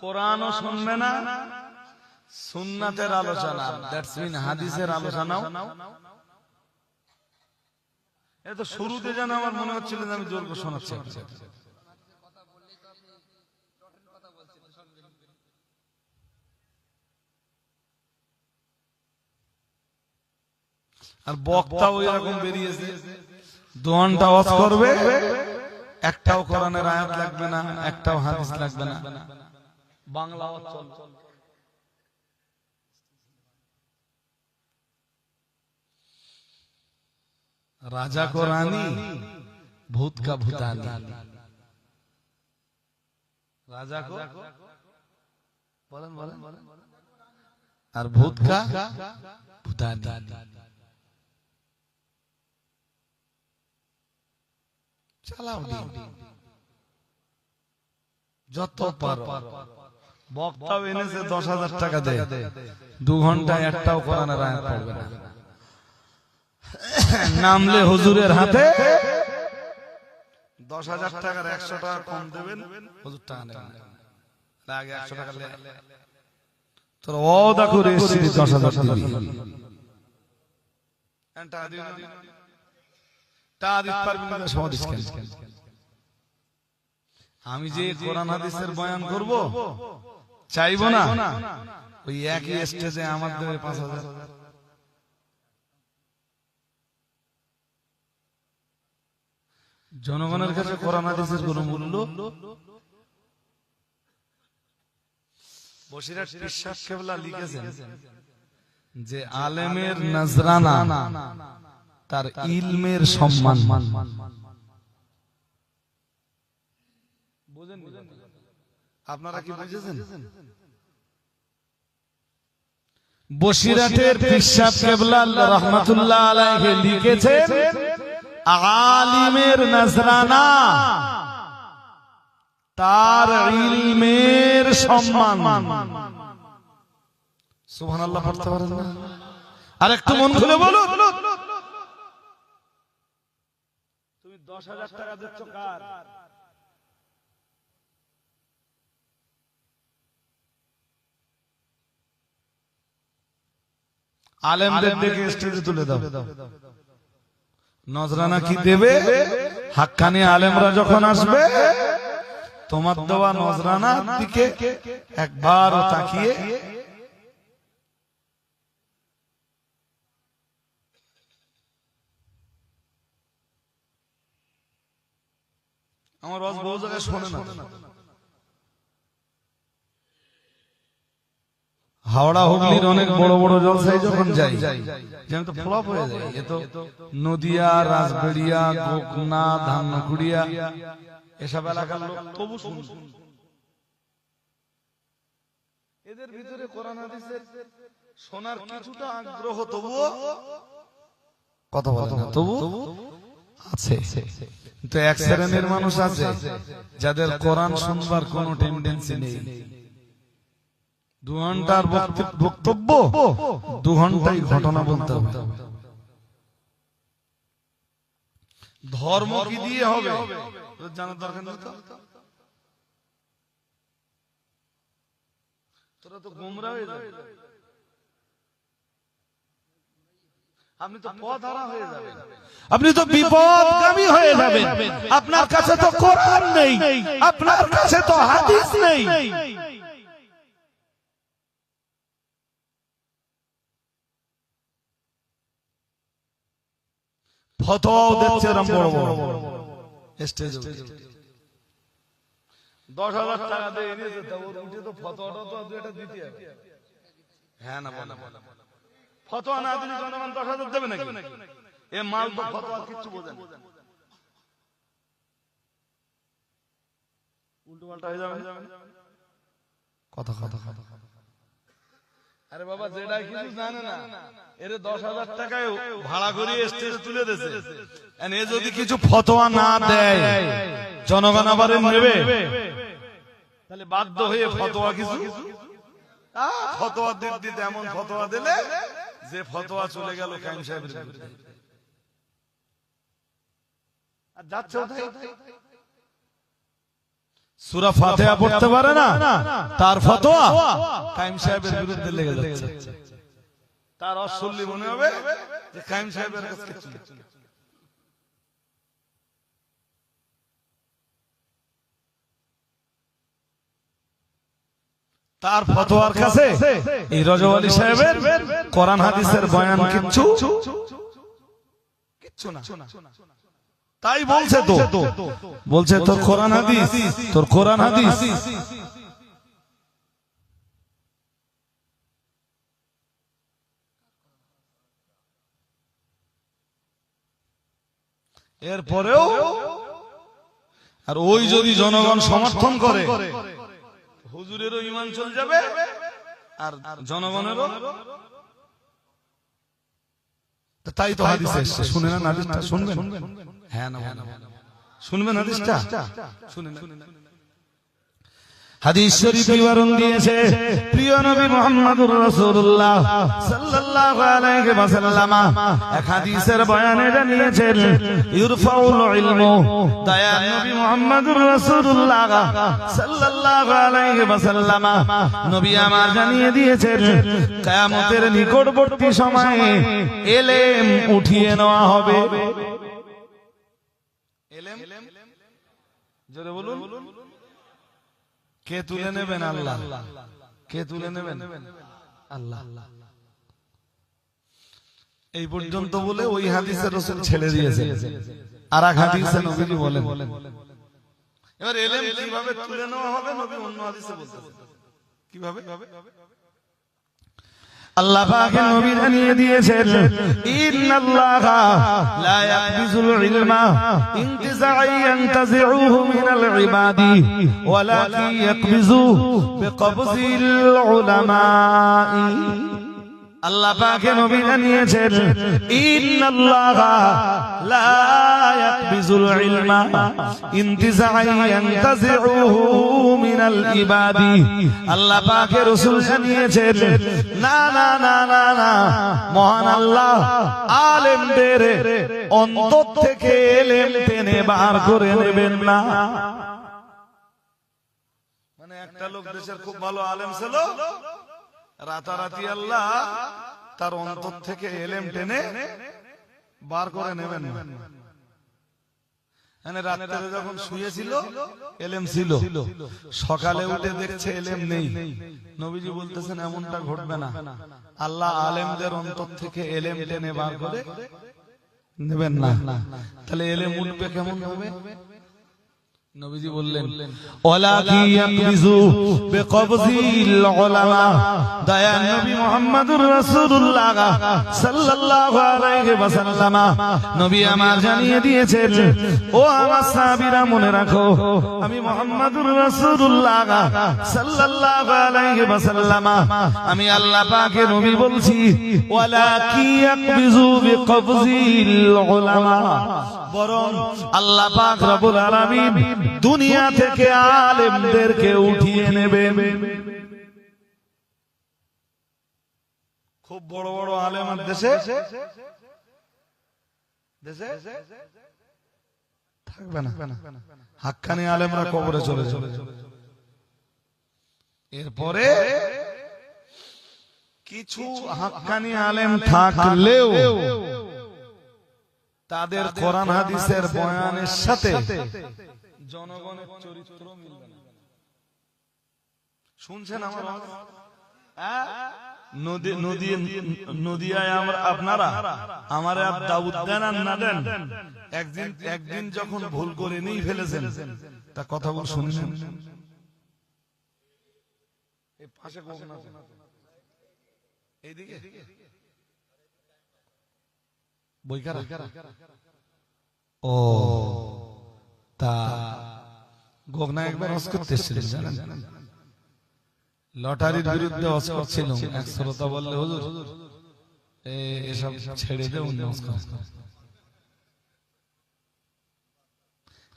কোরআনও শুনবে না, সুন্নাতের আলোচনা, দ্যাটস মিন হাদিসের আলোচনাও। এটা তো শুরুতে যেন আমার মনে হচ্ছিল যে আমি জোর করে শোনাচ্ছি। আর বক্তাও এরকম বেরিয়েছে, 2 ঘন্টা ওয়াজ করবে, একটাও কোরআনের আয়াত লাগবে না, একটাও হাদিস লাগবে না, বাংলা ওয়াজ চলবে। রাজা কো রানী, ভূত কা ভূতানী। রাজা কো বলেন বলেন, আর ভূত কা ভূতানী। চালাও যত পারো। বক্তাও এনেছে 10,000 টাকা দেয়, 2 ঘন্টায় একটাও কোরআনের আয়াত পড়বে না। নামলে হুজুরের হাতে 10,000 টাকার 100 টাকা কম দেবেন, হুজুর টাকা নেবেন। আগে 100 টাকা তোর ওয়াদা করে এসেছিস 10,000 দিবি, টাকা দিবি না, টাকা দিতে পারবি না, সমাজ কেন? আমি যে কোরআন হাদিসের বয়ান করব চাইবো না ওই একই স্টেজে আমার দেবে 5,000। জনগণের কাছে কোরআন হাদিসের কোন মূল্য? বসিরহাট পীর সাহেব কেবলা লিখেছেন যে আলেমের নজরানা তার ইলমের সম্মান। আপনারা কি বুঝেছেন? বসিরহাটের পীর সাহেব কেবলা রাহমাতুল্লাহ আলাইহি লিখেছেন আলিমের নজরানা তার ইলমের সম্মান। সুবহানাল্লাহ পড়তে পারেন না? আর একটু মন খুলে বলো, তুমি 10,000 টাকা দিচ্ছ কার? আলেমদের দেখে স্টেজে তুলে দাও। নজরানা কি দেবে? হাক্কানি আলেমরা যখন আসবে তোমার দেওয়া নজরানার দিকে একবারও তাকিয়ে আমার বহু জায়গায় শোনে না। হাওড়া হুগলির অনেক বড় বড় জলসায় যখন যাই, যেমন তো ফ্লপ হয়ে যায়। এ তো নদিয়া, রাজবাড়িয়া, গোকনা, ধানকুড়িয়া এসব এলাকার লোক তবু শুনুন। এদের ভিতরে কোরআন হাদিসের শোনার কিছুটা আগ্রহ তবুও কথা বলে না, তবু আছে। কিন্তু এক শ্রেণীর মানুষ আছে যাদের কোরআন শুনবার কোনো টেন্ডেন্সি নেই। 2 ঘন্টার বক্তব্য, 2 ঘন্টাই ঘটনা বলতে হবে। ধর্ম কি দিয়ে হবে জানার দরকার নেই তো? তোরা তো গোমরা হয়ে যাবে, আপনি তো পথহারা হয়ে যাবেন, আপনি তো বিপদগামী হয়ে যাবেন। আপনার কাছে তো কোরআন নেই, আপনার কাছে তো হাদিস নেই। ফতোয়াও দিচ্ছে এরকম বড় বড় স্টেজে 10,000 টাকা দিয়ে এনেছে, তো ওর উঠে তো ফতোয়াটা তো দুইটা দিতে হবে। হ্যাঁ না বলে ফতোয়া না দিলে জনগণ 10,000 দেবে নাকি? এ মাল তো ফতোয়া কিচ্ছু বোঝে না, উল্টো পাল্টা হয়ে যাবে কথা কথা কথা। আরে বাবা, যেটা কিছু জানে না এর 10,000 টাকায় ভাড়া করে স্টেজে তুলে দিয়েছে। এ যদি কিছু ফতোয়া না দেয় জনগণ আবার নেবে, তাহলে বাধ্য হয়ে ফতোয়া কিছু ফতোয়া দিতে এমন ফতোয়া দিলে যে ফতোয়া চলে গেল কাইম সাহেবের বিরুদ্ধে। আর যাচ্ছে সূরা ফাতিহা পড়তে পারে না, তার ফতোয়া কায়েম সাহেবের বিরুদ্ধে লেগে যাচ্ছে। তার অসল্লি মনে হবে যে কায়েম সাহেবের কাছে কিছু নেই। তার ফতোয়ার কাছে এই রজব আলী সাহেবের কোরআন হাদিসের বয়ান কিচ্ছু না। তাই বলছে তোর কোরআন হাদিস এরপরেও আর ওই যদি জনগণ সমর্থন করে হুজুরেরও ঈমান চলে যাবে আর জনগণেরও। তাই তো হাদিসে এসেছে, শুনেন না হাদিসটা? শুনবেন? হ্যাঁ না শুনবেন হাদিসটা? শুনেন। হাদিস শরীফ বিবরণ দিয়েছে প্রিয় নবী মুহাম্মদুর রাসূলুল্লাহ সাল্লাল্লাহু আলাইহি ওয়াসাল্লাম এক হাদিসের বয়ানে জানিয়েছেন ইরফাউল ইলমু, দয়ার নবী মুহাম্মদুর রাসূলুল্লাহ সাল্লাল্লাহু আলাইহি ওয়াসাল্লাম নবী আমার জানিয়ে দিয়েছেন কিয়ামতের নিকটবর্তী সময়ে ইলম উঠিয়ে নেওয়া হবে। ইলম জোরে বলুন। কে তুলে নেবেন? আল্লাহ। কে তুলে নেবেন? আল্লাহ। এই পর্যন্ত বলে ওই হাদিসে রাসূল ছেড়ে দিয়েছে, আর এক হাদিসে নবীজি বলেন। এবার ইলম কিভাবে তুলে নেওয়া হবে নবী অন্য হাদিসে বলতেছেন। কিভাবে? আল্লাহ পাকের নবী জানিয়ে দিয়েছেন ইন্নাল্লাহা লা ইয়াকবিজুল ইলমা ইনতিজাআন ইয়ানতাজিউহু মিনাল ইবাদি ওয়ালাকিন ইয়াকবিজু বিকবজিল উলামাই। আল্লাহ পাকের নবী জানিয়েছেন ইন্নাল্লাহা লা ইয়াকবিজুল ইলমা ইনতিজাআন ইয়ানতাজিউহু মিনাল ইবাদি। আল্লাহ পাকের রাসূল জানিয়েছেন না না না না না, মহান আল্লাহ আলেমদের অন্তর থেকে ইলম টেনে বার করে নেবেন না। মানে একটা লোক দেশের খুব ভালো আলেম ছিল, রাতারাতি আল্লাহ তার অন্তর থেকে ইলম টেনে বার করে নেবেন না। মানে রাতে যখন শুয়েছিল ইলম ছিল, সকালে উঠে দেখছে ইলম নেই। নবীজি বলতেছেন এমনটা ঘটবে না, আল্লাহ আলেমদের অন্তর থেকে ইলম টেনে বার করে নেবেন না। তাহলে ইলম উঠবে কেমন হবে? নবীজি বললেন ওয়ালাকি ইয়াকবিজু বিকবজিল উলামা। দয়ার নবী মুহাম্মদুর রাসূলুল্লাহ সাল্লাল্লাহু আলাইহি ওয়াসাল্লাম নবী আমার জানিয়ে দিয়েছেন ও আমার সাহাবীরা মনে রাখো, আমি মুহাম্মদুর রাসূলুল্লাহ সাল্লাল্লাহু আলাইহি ওয়াসাল্লাম আমি আল্লাহ পাকের নবী বলছি ওয়ালাকি ইয়াকবিজু বিকবজিল উলামা। বরং আল্লাহ পাক রব্বুল আলামিন দুনিয়া থেকে আলেমদেরকে উঠিয়ে নেবেন। খুব বড় বড় আলেম দেশে থাকবে না, হাক্কানি আলেমরা কবরে চলে যাবে। এরপরে কিছু হাক্কানি আলেম থাকলেও তাদের কোরআন হাদিসের বয়ানের সাথে জনগণের চরিত্র মিলবে না। শুনছেন আমার? নদিয়ায় আপনারা আমারে দাউদ দেন আর না দেন, একদিন যখন ভুল করে নিয়ে ফেলেছেন তা কথা বল শুনেছেন। এই পাশে কোন আছে? এইদিকে বইকারা। ও তা গোগনা একবার হজ করতে এসেছিলেন জানেন, লটারির বিরুদ্ধে হজ করছিল। এক শ্রোতা বললে হুজুর এসব ছেড়ে দে, অন্য হজ কর।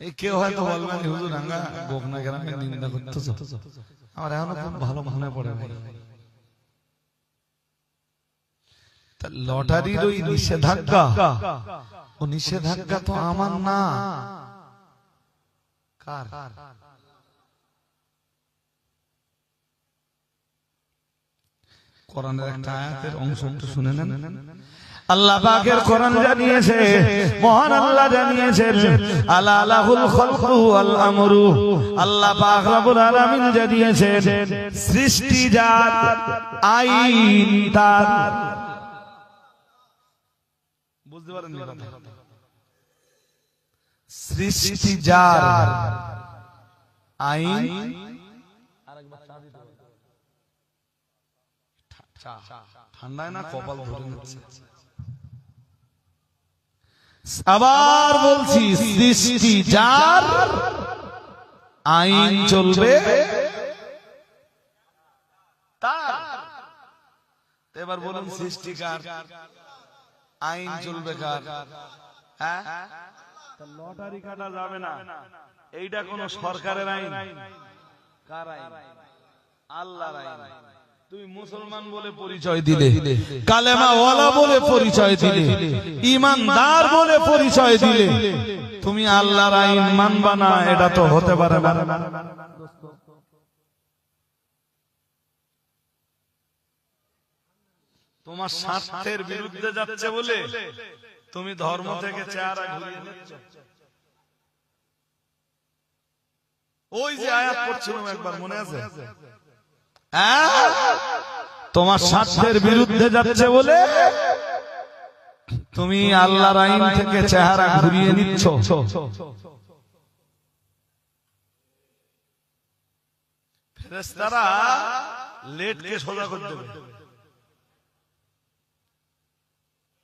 এই কেউ হয়তো বলবেন হুজুর আমরা গোগনা গ্রামে নিন্দা করতেছ, আমার এখনো খুব ভালো মনে পড়ে। লটারির ওই নিষেধাজ্ঞা, ও নিষেধাজ্ঞা তো আমার না, কার? কোরআনের একটা আয়াতের অংশ একটু শুনে নেন। আল্লাহ পাকের কোরআন জানিয়েছে, মহান আল্লাহ জানিয়েছেন, আলা লাহুল খালকু ওয়াল আমরু। আল্লাহ পাক রব্বুল আলামিন জানিয়েছেন, সৃষ্টি যার, আইন তার। বুঝতে পারেন কথা? সৃষ্টি যার, আইন ঠান্ডায় না কপাল ধরে নিচ্ছে। আবার বলছি, সৃষ্টি যার, আইন চলবে তার। এবার বলুন, সৃষ্টি কার, আইন চলবে কার? হ্যাঁ, লটারি কাটা যাবে না, এইটা কোন সরকারের আইন। কার আইন? আল্লাহর আইন। তুমি মুসলমান বলে পরিচয় দিলে, কালেমা ওয়ালা বলে পরিচয় দিলে, ঈমানদার বলে পরিচয় দিলে, তুমি আল্লাহর আইন মানবা না, এটা তো হতে পারে না। তোমার স্বার্থের বিরুদ্ধে যাচ্ছে বলে তুমি ধর্ম থেকে চেহারা ঘুরিয়ে নিচ্ছ। ওই যে আয়াত পড়ছিলাম একবার, মনে আছে? তোমার স্বার্থের বিরুদ্ধে যাচ্ছে বলে তুমি আল্লাহর আইন থেকে চেহারা ঘুরিয়ে নিচ্ছ। ফেরেশতারা লেটকে সোজা করে দেবে।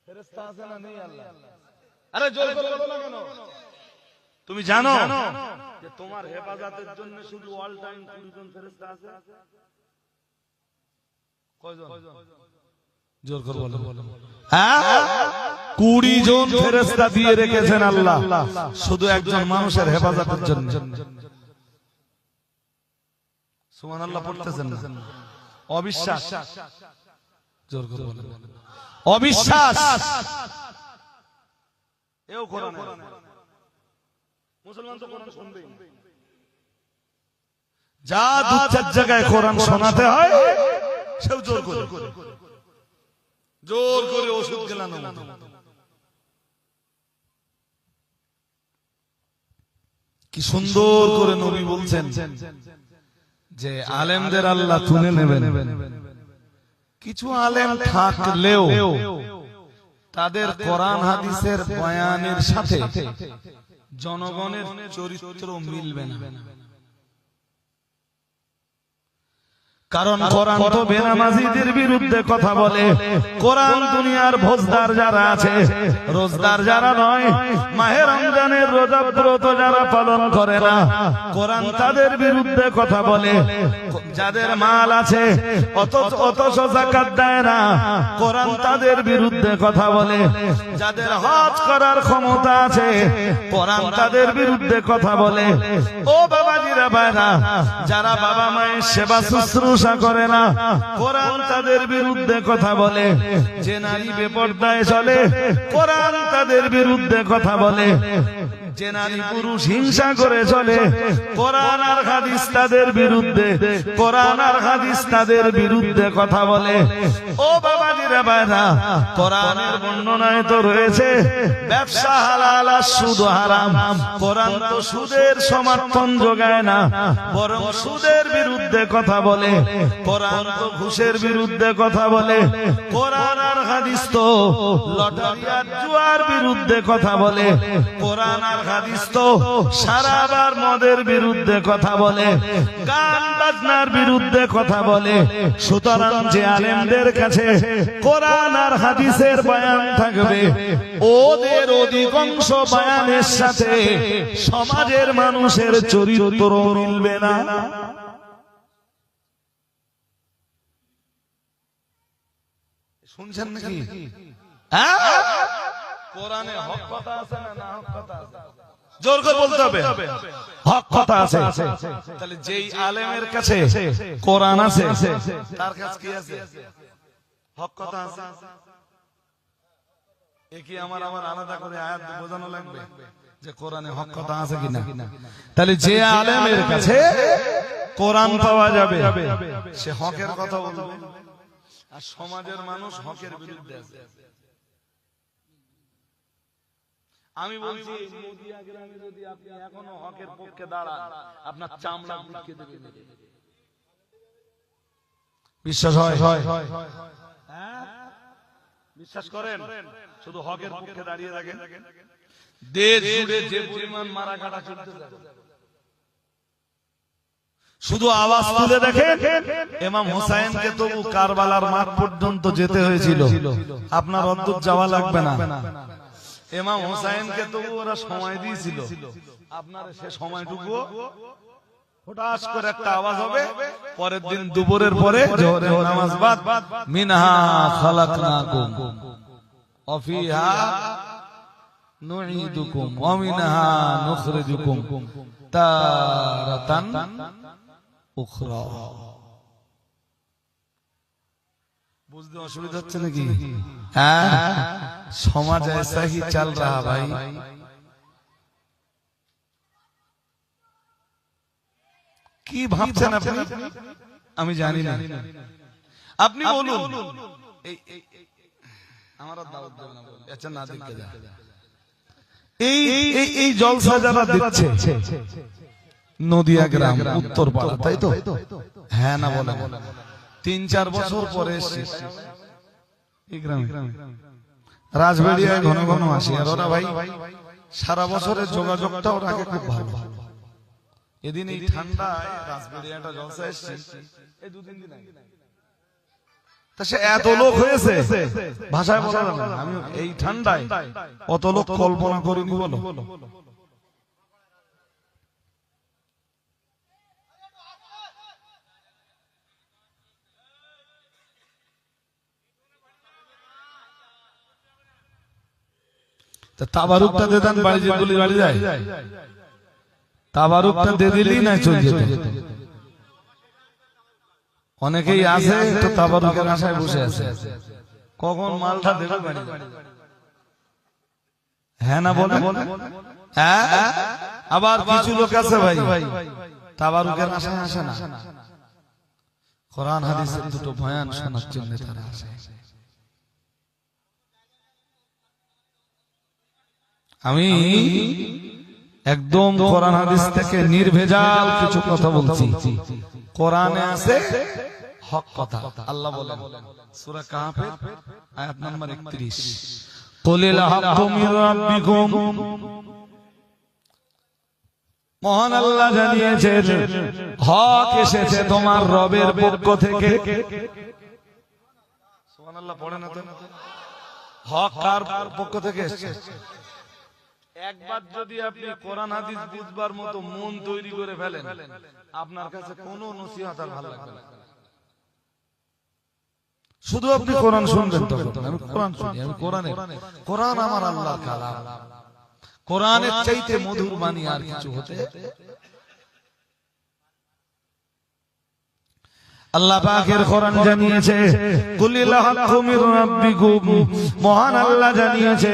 ফেরেশতা আছে না নেই আল্লাহ? আরে জোর করে বলো না কেন? তুমি জানো যে তোমার হেফাজতের জন্য শুধু অল টাইম 20 জন ফেরেশতা আছে? কয়জন? জোর করে বলো। হ্যাঁ, 20 জন ফেরেশতা দিয়ে রেখেছেন আল্লাহ শুধু একজন মানুষের হেফাজতের জন্য। সুবহানাল্লাহ পড়তেছেন না? অবিশ্বাস। জোর করে বলো। অবিশ্বাস। এও কোরআন। মুসলমান তো কোরআন শুনবেই। যা দু চার জায়গায় কোরআন শোনাতে হয় সেও জোর করে ওষুধ গেলানো। কি সুন্দর করে নবী বলছেন যে আলেমদের আল্লাহ তুলে নেবেন। কিছু আলেম থাকলেও তাদের কোরআন হাদিসের বয়ানের সাথে জনগণের চরিত্র মিলবে না। কারণ কোরআন তো বেনামাজিদের বিরুদ্ধে কথা বলে। কোরআন দুনিয়ার ভোজদার যারা আছে, রোজদার যারা নয়, মাহে রমজানের রোজা ব্রত যারা পালন করে না, কোরআন তাদের বিরুদ্ধে কথা বলে। যাদের মাল আছে অথচ যাকাত দেয় না, কোরআন তাদের বিরুদ্ধে কথা বলে। যাদের হজ করার ক্ষমতা আছে, কোরআন তাদের বিরুদ্ধে কথা বলে। ও বাবাজিরা ভাইরা, যারা বাবা মায়ের সেবা শুশ্রূষা করে না, কোরআন তাদের বিরুদ্ধে কথা বলে। যে নারী বেপরদায় চলে, কোরআন তাদের বিরুদ্ধে কথা বলে। যে নারী পুরুষ হিংসা করে চলে, কোরআন আর হাদিস তাদের বিরুদ্ধে, কোরআন আর হাদিস তাদের বিরুদ্ধে কথা বলে। ও বাবাজিরা ভাইরা, কোরআনের বর্ণনায় তো রয়েছে ব্যবসা হালাল আর সুদ হারাম। কোরআন তো সুদের সমর্থন যোগায় না, বরং সুদের বিরুদ্ধে কথা বলে। কোরআন তো ঘুষের বিরুদ্ধে কথা বলে। কোরআন আর হাদিস তো লটারি আর জুয়ার বিরুদ্ধে কথা বলে। কোরআন আর হাদিস তো সারাবার মদের বিরুদ্ধে কথা বলে, গান বাজনার বিরুদ্ধে কথা বলে। সুতরাং যে আলেমদের কাছে কোরআন আর হাদিসের বয়ান থাকবে, ওদের অধিকাংশ বয়ানের সাথে সমাজের মানুষের চরিত্র মিলবে না। শুনছেন নাকি? কোরআনে হক কথা আছে না হক কথা আছে? জোর করে বলতে হবে, হক কথা আছে। তাহলে যেই আলেমের কাছে কোরআন আছে, তার কাছে কি আছে? হক কথা আছে। একই আমার আলাদা করে আয়াত বোঝানো লাগবে যে কোরআনে হক কথা আছে কিনা। তাহলে যে আলেমের কাছে কোরআন পাওয়া যাবে, সে হকের কথা বলবে। আর সমাজের মানুষ হকের বিরুদ্ধে আছে। আমি বলছি নদিয়া গ্রামে যদি আপনি এখনো হকের পক্ষে দাঁড়ান, আপনার চামড়া মুটকে দেবে। বিশ্বাস হয়? বিশ্বাস করেন? শুধু হকের পক্ষে দাঁড়িয়ে থাকেন। দেশ জুড়ে যে পরিমাণ মারা কাটা চলতেছে, শুধু আওয়াজ তুলে দেখেন। ইমাম হুসাইনকে তো কারবালার মাঠ পর্যন্ত যেতে হয়েছিল, আপনার অদ্ভুত যাওয়া লাগবে না। ইমাম হুসাইনকে তো ওরা সময় দিয়েছিল, আপনার সে সময়টুকু হঠাৎ করে একটা আওয়াজ হবে, পরের দিন দুপুরের পরে জোহরের নামাজ বাদ, মিনহা খালাকনাকুম ওয়া ফিহা নুঈদুকুম ওয়া মিনহা নুখরিজুকুম তারাতান উখরা। বুঝতে অসুবিধা হচ্ছে নাকি? হ্যাঁ, সমাজ ऐसा ही चल रहा भाई। কি ভাবছেন আপনি? আমি জানি না, আপনি বলুন। আমার দাওয়াত দেন না বলে, আচ্ছা না দেখে যা। এই জলসা যারা দিচ্ছে নদিয়া গ্রাম উত্তরপাড়া, তাই তো? হ্যাঁ না বলে 3-4 বছর পরে এই গ্রামে রাজবাড়িয়ায় ঘন ঘন আসি, আর ওরা ভাই সারা বছরের যোগাযোগটাও রাখে খুব ভালো। এদিন এই ঠান্ডায় রাজবাড়িয়াটা জলসা এসছে, এই 2-3 দিন আগে। তা সে এত লোক হয়েছে ভাষায় বলা যাবে না। আমি এই ঠান্ডায় অত লোক কল্পনা করিনি বলো। তাবারুকটা দিয়ে দেন, বাড়ি যেগুলি বাড়ি যায় তাবারুকটা দিয়ে দিলেই না চলে যেত। অনেকেই আছে তো তাবারুকের আশায় বসে আছে, কখন মালটা দেবে বাড়ি। হ্যাঁ না বলে? হ্যাঁ, আবার কিছু লোক আছে ভাই তাবারুকের আশায় আসে না, কোরআন হাদিসের দুটো বয়ান শোনার জন্য তারা আসে। আমি একদম কোরআন হাদিস থেকে নির্ভেজাল কিছু কথা বলছি। কোরআনে আছে হক কথা। আল্লাহ বলেন সূরা কাহফের আয়াত নাম্বার 31, কুলিল হাক্কু মির রাব্বিকুম। মহান আল্লাহ জানিয়েছেন হক এসেছে তোমার রবের পক্ষ থেকে। সুবহানাল্লাহ পড়েন না তো? হক কার পক্ষ থেকে এসেছে? একবার যদি আপনি কোরআন হাদিস বুঝবার মতো মন তৈরি করে ফেলেন, আপনার কাছে কোনো নসিহত আর ভালো লাগবে না। শুধু আপনি কোরআন শুনবেন তখন। আমি কোরআন শুনি, আমি কোরআন আমার আল্লাহর কালাম। কোরআনের চাইতে মধুর বাণী আর কিছু হতে। আল্লাহ পাকের কোরআন জানিয়েছে কুলিল হাক্কু মির রাব্বিকুম। মহান আল্লাহ জানিয়েছে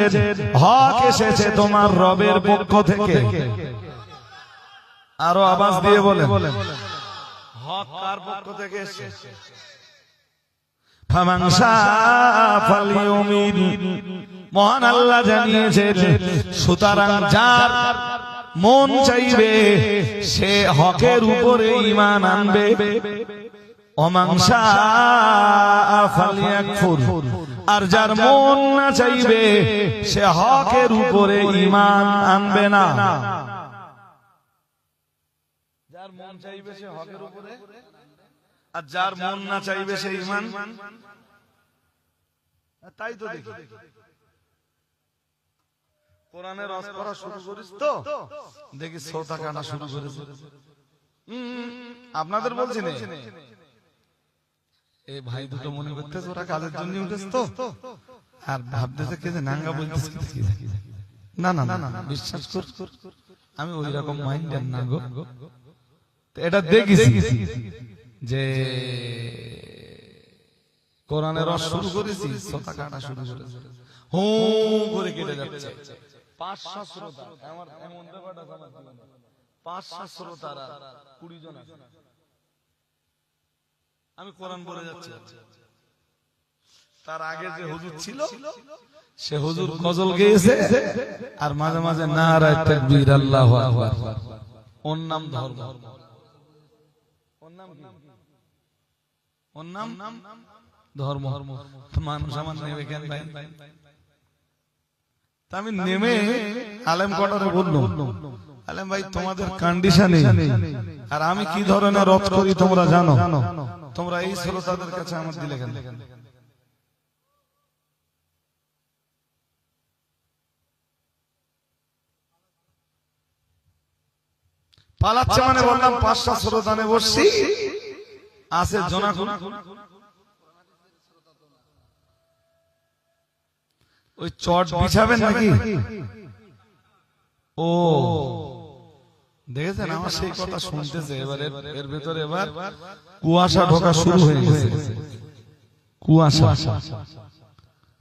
হক এসেছে তোমার রবের পক্ষ থেকে। আরো আওয়াজ দিয়ে বলেন হক কার পক্ষ থেকে এসেছে? ফামান শাআ ফালইউমিন। মহান আল্লাহ জানিয়েছে সুতরাং যার মন চাইবে সে হকের উপরে ঈমান আনবে। ওমান শাআ ফালইয়াকফুর। আর যার মন না চাইবে সে হকের উপরে ঈমান আনবে না। যার মন চাইবে সে হকের উপরে, আর যার মন না চাইবে সে ঈমান। তাই তো দেখি কোরআনের রস পড়া শুরু করিস তো দেখি শ্রোতা কানা শুরু করেছে। আপনাদের বলছি না, এই ভাই দুটো মনে করতেছে ওরা কাজের জন্য উঠেছে তো, আর ভাবতেছে কে যে নাঙ্গা বলতেছে। না না না, বিশ্বাস কর আমি ওই রকম মাইন্ডের না গো। এটা দেখেছি যে কোরআনের রস শুরু করেছি, শ্রোতা কাটা শুরু করেছে, হু করে কেটে যাচ্ছে। 500 শ্রোতা, আমার এমন ব্যাপারটা আমার জীবনে 500 শ্রোতারা 20 জন আছে। আমি কোরআন বলে যাচ্ছি, তার আগে যে হুজুর ছিল সে হুজুর গজল গেয়েছে আর মাঝে মাঝে নারায়ে তাকবীর আল্লাহু আকবার। ওর নাম ধর্ম, ওর নাম কি? ওর নাম ধর্ম। মানুষ আমার নেবে কেন ভাই? আমি নেমে আলেম কোটারে বললাম, আলেম ভাই তোমাদের কন্ডিশনে আর আমি কি ধরনের রদ করি তোমরা জানো, তোমরা এই শ্রোতাদের কাছে আমার দিলে কেন? পালাচ্ছে মানে বললাম 5টা শ্রোতানে বসছি আছে জোনাকুন, ওই চট বিছাবেন নাকি? ও দেখেছেন আমার সেই কথা শুনতেছে। এবারে এর ভিতরে এবার কুয়াশা ঢোকা শুরু হয়ে গেছে। কুয়াশা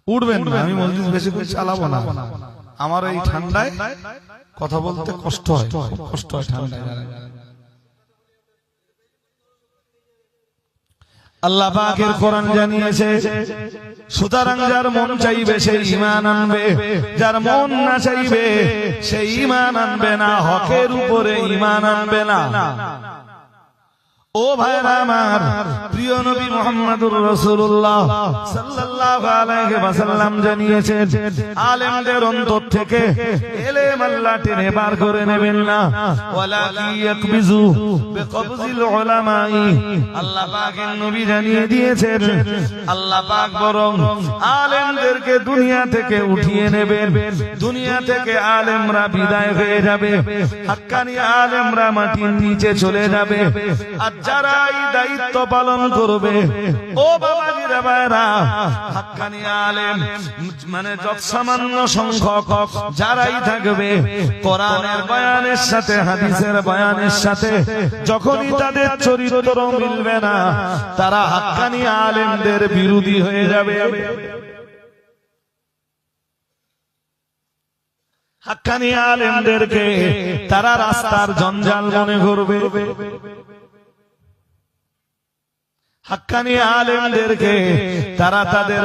উঠবেন না, আমি মসজিদ বেশি করে চালাবো না। আমার এই ঠান্ডায় কথা বলতে কষ্ট হয়, কষ্ট হয় ঠান্ডায়। আল্লাহ পাকের কোরআন জানিয়েছে, সুতরাং যার মন চাইবে সে ঈমান আনবে, যার মন না চাইবে সে ঈমান আনবে না, হকের উপরে ঈমান আনবে না। ও ভাইরা আমার, প্রিয় নবী মুহাম্মদুর রাসূলুল্লাহ সাল্লাল্লাহু আলাইহি ওয়াসাল্লাম জানিয়েছেন, আলেমদের অন্তর থেকে ইলম আল্লাহ টেনে বার করে নেবেন না, ওয়ালাকি ইয়াকবিজু বিকবজিল উলামাই। আল্লাহ পাকের নবী জানিয়ে দিয়েছেন, আল্লাহ পাক বরং আলেমদেরকে দুনিয়া থেকে উঠিয়ে নেবেন। দুনিয়া থেকে আলেমরা বিদায় হয়ে যাবে, হাক্কানি আলেমরা মাটির নিচে চলে যাবে। আর যারা এই দায়িত্ব পালন করবে, ও বাবাজিরা ভাইরা, হাক্কানি আলেম মানে যত সামান্য সংখ্যক যারাই থাকবে, কোরআনের বয়ানের সাথে হাদিসের বয়ানের সাথে যখনই তাদের চরিত্র মিলবে না, তারা হাক্কানি আলেমদের বিরোধী হয়ে যাবে। হাক্কানি আলেমদেরকে তারা রাস্তার জঞ্জাল মনে করবে, হাক্কানি আলেমদেরকে তারা তাদের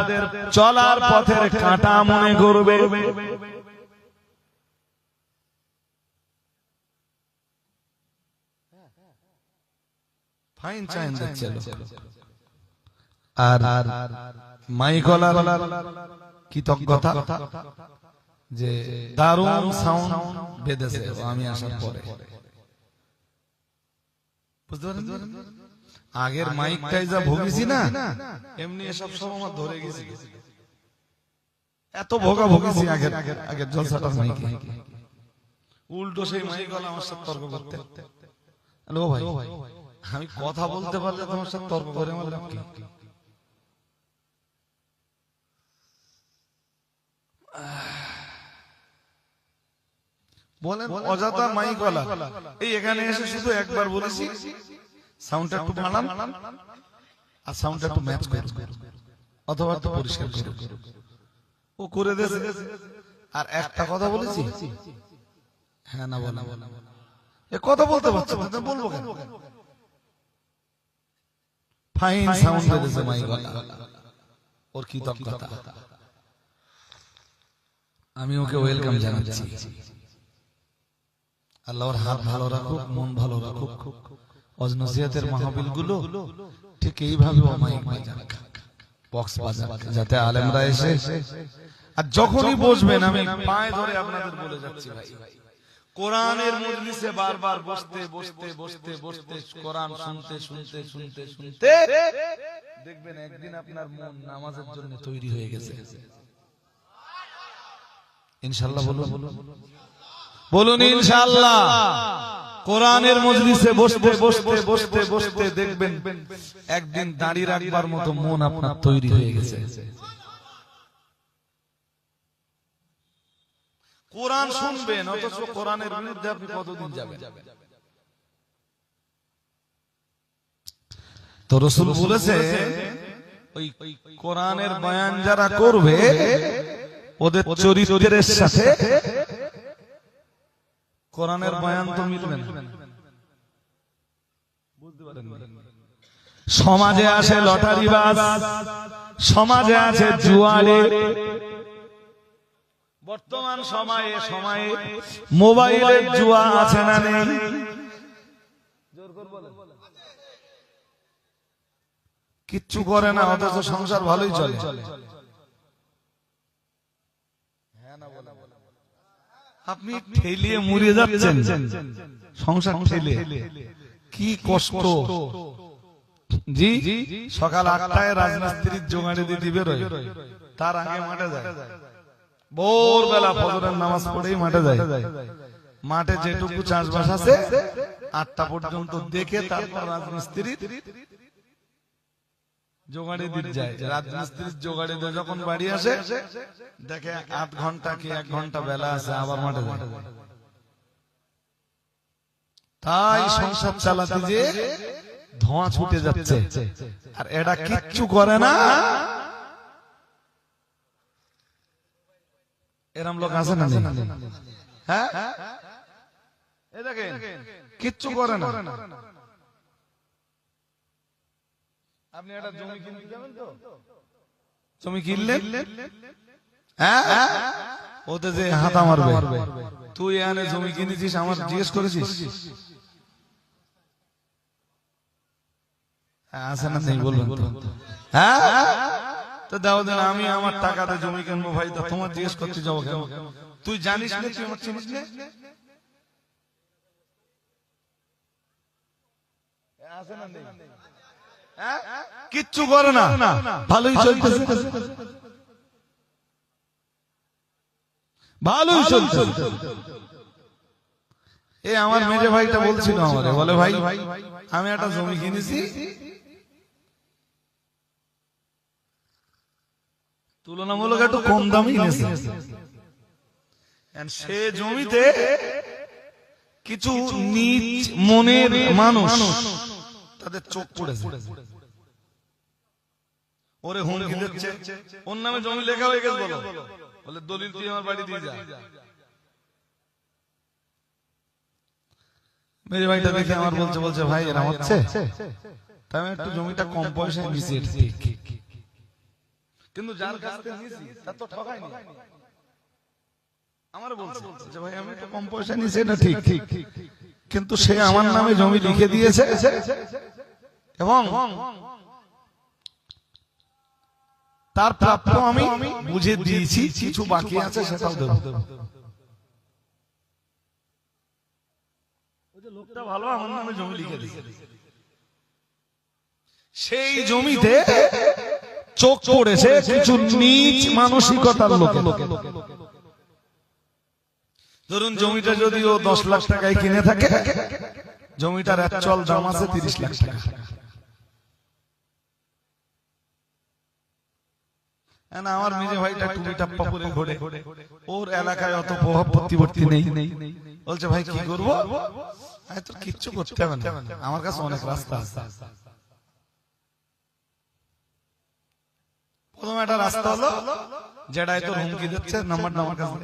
চলার পথের কাঁটা মনে করবে। ফাইন চাইন দিচ্ছিল আর মাইকলার কৃতজ্ঞতা যে দারুণ সাউন্ড বেঁধেছে আমি আসার পরে। বুঝতে পারেন, আগের মাইকটাই যা ভুগেছি না, এমনি এসব সব আমার ধরে গেছি। এত ভোগা ভুগেছি আগের জলসাটার মাইকে। উল্টো সেই মাইকওয়ালা আমার সাথে তর্ক করতে, হ্যালো ভাই আমি কথা বলতে পারলে তোমার সাথে তর্ক করে আমার লাভ কি? বলেন অযথা মাইকওয়ালা এই এখানে এসে শুধু একবার বলেছি সাউন্ডটা একটু বাড়ান আর সাউন্ডটা একটু ম্যাচ করুন অথবা একটু পরিষ্কার করুন, ও করে দিয়েছে। আর একটা কথা বলেছি, হ্যাঁ না বলা এ কথা বলতে পারছো না, বলবো কেন? ফাইন সাউন্ড দিয়েছে মাইকওয়ালা, ওর কৃতজ্ঞতা আমি ওকে ওয়েলকাম জানাচ্ছি। আল্লাহর হাত ভালো রাখুক, মন ভালো রাখুক। ওয়াজ-নসিহতের মাহফিল গুলো ঠিক এইভাবে মাইক বাজাক, বক্স বাজাক, যাতে আলেমরা এসে আর যখনই বসবেন, আমি পায়ে ধরে আপনাদের বলে যাচ্ছি ভাই, কোরআনের মজলিসে বারবার বসতে বসতে বসতে বসতে কোরআন শুনতে শুনতে শুনতে শুনতে দেখবেন একদিন আপনার মন নামাজের জন্য তৈরি হয়ে গেছে। ইনশাআল্লাহ বলুন, বলুন ইনশাআল্লাহ। কোরআনের মজলিসে বসতে বসতে বসতে বসতে দেখবেন একদিন দাঁড়িয়ে রাখবার মতো মন আপনার তৈরি হয়ে গেছে। কোরআন শুনবেন অথচ কোরআনের বিরুদ্ধে আপনি কতদিন যাবেন? তো রাসূল বলেছে, ওই কোরআনের বয়ান যারা করবে ওদের চরিত্রের সাথে কোরআনের বয়ান তো মিলবে না। বুঝতে পারেন? সমাজে আসে লটারিবাজ, সমাজে আছে জুয়ারে। বর্তমান সময়ে মোবাইলের জুয়া আছে না নেই? কিচ্ছু করে না, অথচ সংসার ভালোই চলে। আপনি ঠেলিয়ে মরে যাচ্ছেন, সংসার ঠেলে কি কষ্ট। জি, সকাল 8টায় রাজমিস্ত্রির জোগাড়ে দিয়ে দিবে, তার আগে মাঠে যায়। ভোরবেলা ফজরের নামাজ পড়েই মাঠে যায়। মাঠে যেটুকু চাষবাস আছে 8টা পর্যন্ত দেখে তারপর রাজমিস্ত্রি জোগাড়ে দিতে যায়। রাজমিস্ত্রির জোগাড়ে দিয়ে যখন বাড়ি আসে দেখে 8 ঘন্টা কি 1 ঘন্টা বেলা আছে, আবার মাঠে যায়। তাই সংসার চালাতে যে ধোঁয়া ছুটে যাচ্ছে, আর এটা কিচ্ছু করে না। এরম লোক আছে না? হ্যাঁ, কিচ্ছু করে না। আপনি একটা জমি কিনতে যাবেন তো, জমি কিনলেন, হ্যাঁ, ওতে যে হাতা মারবে, তুই এখানে জমি কিনেছিস আমার জিজ্ঞেস করেছিস? আছে না নেই বলবেন? হ্যাঁ, তো দাও দেন, আমি আমার টাকাতে জমি কিনবো ভাই, তা তোমার জিজ্ঞেস করতে যাবো কেন? তুই জানিস না, তুই আমার চিনিস না? আছে না নেই? কিচ্ছু করে না, ভালোই চলতেছে, ভালোই চলছে। এ আমার মেজে ভাইটা বলছিল আমারে, বলে ভাই আমি একটা জমি কিনেছি, তুলনামূলক একটু কম দামই কিনেছি। সে জমিতে কিছু নিচ মনের মানুষ তাদের চোখ পড়েছে, ওরে হুমকি দিচ্ছে, ওর নামে জমি লেখা হয়ে গেছে, বলে দলিল তুই আমার বাড়ি দিয়ে যা। মেরে ভাইটা দেখে আমার বলছে ভাই এরা হচ্ছে, তাই আমি একটু জমিটা কম পয়সায় নিয়েছি, কিন্তু যার কাছ থেকে নিয়েছি তার তো ঠকায়নি। আমার বলছে ভাই আমি একটু কম পয়সা নিয়েছি, এটা ঠিক, কিন্তু সে আমার নামে জমি লিখে দিয়েছে এবং তার প্রাপ্য আমি বুঝে দিয়েছি, কিছু বাকি আছে সেটাও দেব। লোকটা ভালো, আমার নামে জমি লিখে দিয়েছে। সেই জমিতে চোখ পড়েছে কিছু নিচ মানসিকতার লোকে। ধরুন জমিটা যদি ও 10 লাখ টাকায় কিনে থাকে, জমিটার অ্যাকচুয়াল দাম আছে 30 লাখ টাকা। আমার মেজে ভাইটা টুপি টাপ্পা করে ঘোরে, ওর এলাকায় অত প্রভাব প্রতিপত্তি নেই। বলছে ভাই কি করবো? তোর কিচ্ছু করতে হবে না, আমার কাছে অনেক রাস্তা আছে। প্রথম একটা রাস্তা হলো যেটাই তোর হুমকি দিচ্ছে, নাম্বারটা আমার কাছে,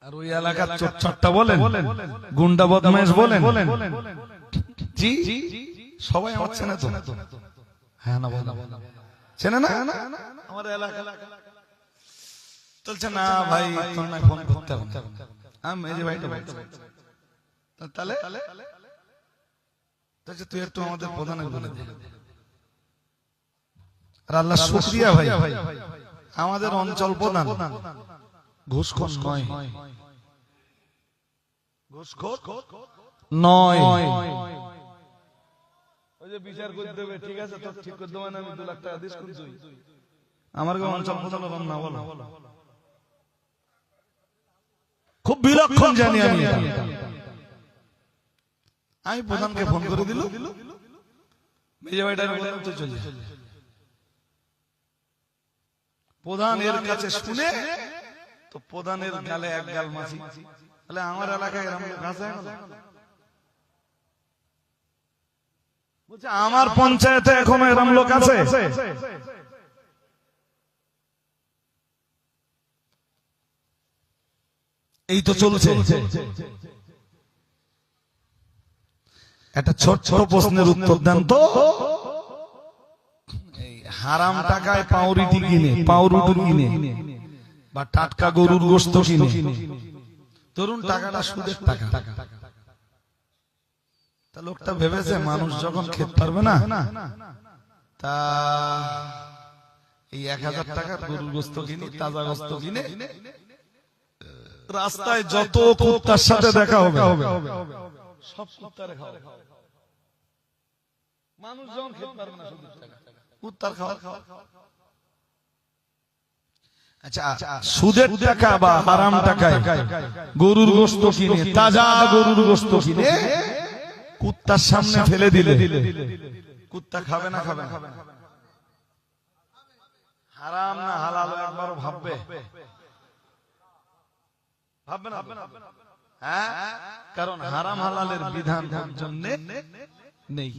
আর ওই এলাকার চোরটা বলেন, গুন্ডা বদমাইশ বলেন, জি সবাই আমার চেনে তো। হ্যাঁ না বল, চেনে না আমার এলাকা? চলছে না ভাই তোর না ফোন করতে হবে, আমি মেজে ভাইটা বলতে, তাহলে তুই একটু আমাদের প্রধানের বলে দে। আর আল্লাহ শুকরিয়া ভাই, আমাদের অঞ্চল প্রধান ঘুষখোর নয়, ঘুষখোর নয়। ওই যে বিচার করতে দেবে, ঠিক আছে তোর ঠিক করে দেবেন, আমি 2 লাখ টাকা দিস, কিন্তু আমার অঞ্চল প্রধান না বলো। খুব বিলক্ষণ জানি আমি প্রধানকে ফোন করে দিল, মেজে ভাইটা বললাম তো চলে। প্রধান এর কাছে শুনে তো প্রধানের গালে এক গাল মাছি, তাহলে আমার এলাকায় এরকম লোক আছে? বলছে আমার পঞ্চায়েতে এখনো এরকম লোক আছে? এই তো চলছে। একটা ছোট ছোট প্রশ্নের উত্তর দেন তো, হারাম টাকায় পাউরুটি কিনে বা টাটকা গরুর গোশত কিনে, ধরুন টাকাটা সুদের টাকা, তা লোকটা ভেবেছে মানুষ যখন খেতে পারবে না, তা এই 1000 টাকার গরুর গোশত কিনে, তাজা গোশত কিনে, রাস্তায় যত কুত্তার সাথে দেখা হবে সব কুত্তারে খাওয়া, মানুষ যখন খেতে পারবে না সুদের টাকা, কুত্তার খাওয়া। আচ্ছা, সুদের টাকা বা হারাম টাকায় গরুর গোশত কিনে, তাজা গরুর গোশত কিনে কুত্তার সামনে ফেলে দিলে কুত্তা খাবে না? খাবে না? হারাম না হালাল একবারও ভাববে? ভাববে না? হ্যাঁ, কারণ হারাম হালালের বিধান ওর জন্য নেই।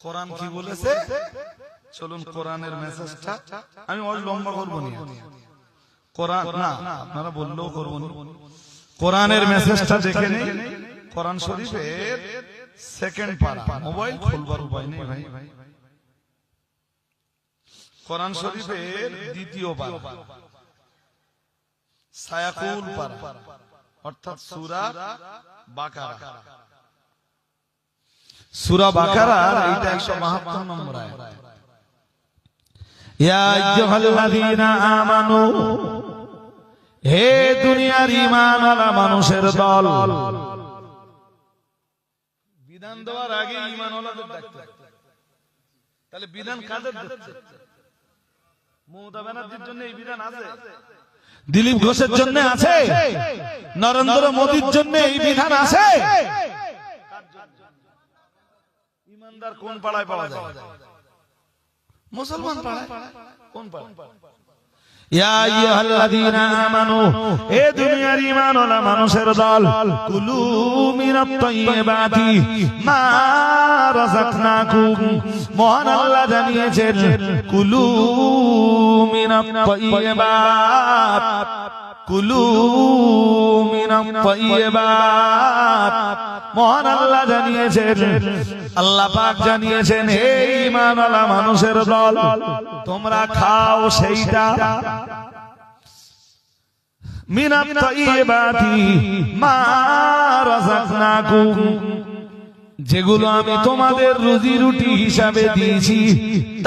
কোরআন কি বলেছে? চলুন কোরআনের মেসেজটা আমি ওই লম্বা করবো না, কোরআন না আপনারা বললেও করবো না, কোরআনের মেসেজটা দেখে নেই। কোরআন শরীফের সেকেন্ড পারা, মোবাইল খুলবার উপায় নেই ভাই, কোরআন শরীফের দ্বিতীয় পারা, সায়াকুল পারা, অর্থাৎ সূরা বাকারা। সূরা বাকারার এইটা 172 নম্বর আয়াত। ইয়া আইয়ুহাল্লাযীনা আমানু, হে দুনিয়ার ঈমানওয়ালা মানুষের দল। বিধান দেওয়ার আগে ঈমানওয়ালাদের ডাকতে, তাহলে বিধান কাদের দিচ্ছে? মমতা ব্যানার্জির জন্য এই বিধান আছে, দিলীপ ঘোষের জন্য আছে, নরেন্দ্র মোদীর জন্য এই বিধান আছে। ইমানদার কোন পাড়ায় পাওয়া যায়? মুসলমান পাড়ায়। কোন পাড়ায়? ইয়া আইয়ুহাল্লাযীনা আমানু, হে দুনিয়ার ঈমানওয়ালা মানুষের দল, কুলু মিনাত তাইয়্যিবাতি মা রাযাকনাকুম। মহান আল্লাহ জানিয়েছেন কুলু মিনাত তাইয়্যিবাত, কুলু মিনাত তাইয়্যিবাত। মহান আল্লাহ জানিয়েছেন, আল্লাহ পাক জানিয়েছেন, হে ঈমানওয়ালা মানুষের দল, তোমরা খাও সেইটা মিনাত তাইয়্যিবাতি মা রাযাকনাকুম, যেগুলো আমি তোমাদের রুজি রুটি হিসাবে দিয়েছি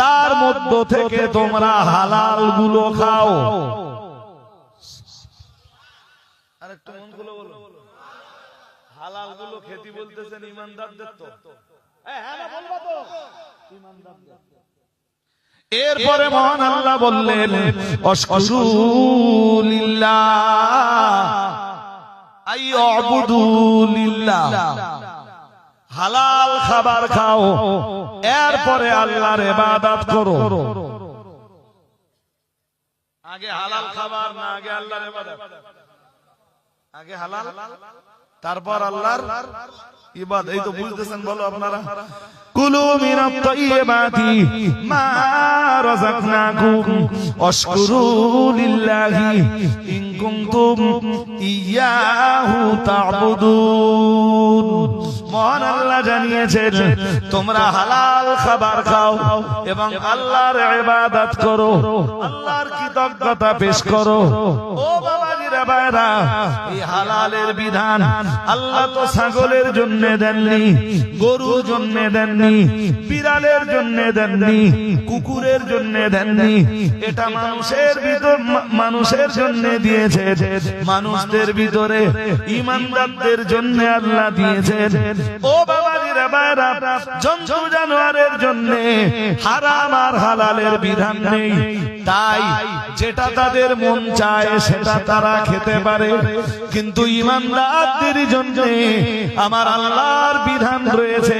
তার মধ্য থেকে তোমরা হালাল গুলো খাও। আরেকটু মন খুলে বলো, হালাল গুলো খেতে বলতেছেন ইমানদারদের তো? হ্যাঁ না বলবা তো? ইমানদারদের। এরপরে মহান আল্লাহ বললেন আশকুরু লিল্লাহ আই উবুদু লিল্লাহ, হালাল খাবার খাও, এরপরে আল্লাহর ইবাদত করো। আগে হালাল খাবার না আগে আল্লাহর ইবাদত? আগে হালাল তারপর আল্লাহর ইবাদত। এই তো বুঝতেছেন? বলো আপনারা। কুলু মিনাত তাইয়্যিবাতি মা রাযাকনাকুম ওয়াশকুরু লিল্লাহি ইন কুনতুম ইয়াহু তা'বুদুন। মহান আল্লাহ জানিয়েছেন তোমরা হালাল খাবার খাও এবং আল্লাহর ইবাদত করো, আল্লাহর কৃতজ্ঞতা পেশ করো। ও বাবাজিরা ভাইরা, এই হালালের বিধান আল্লাহ তো ছাগলের জন্য দেননি, গরুর জন্য দেননি, বিড়ালের জন্য দেননি, কুকুরের জন্য দেননি, এটা মানুষের জন্য দিয়েছে। মানুষদের ভিতরে ঈমানদারদের জন্য আল্লাহ দিয়েছেন। ও বাবাজিরা ভাইরা, জন্তু জানোয়ারের জন্য হারাম আর হালালের বিধান নেই, তাই যেটা তাদের মন চায় সেটা তারা খেতে পারে, কিন্তু ঈমানদারদের জন্য আমার আল্লাহর বিধান রয়েছে।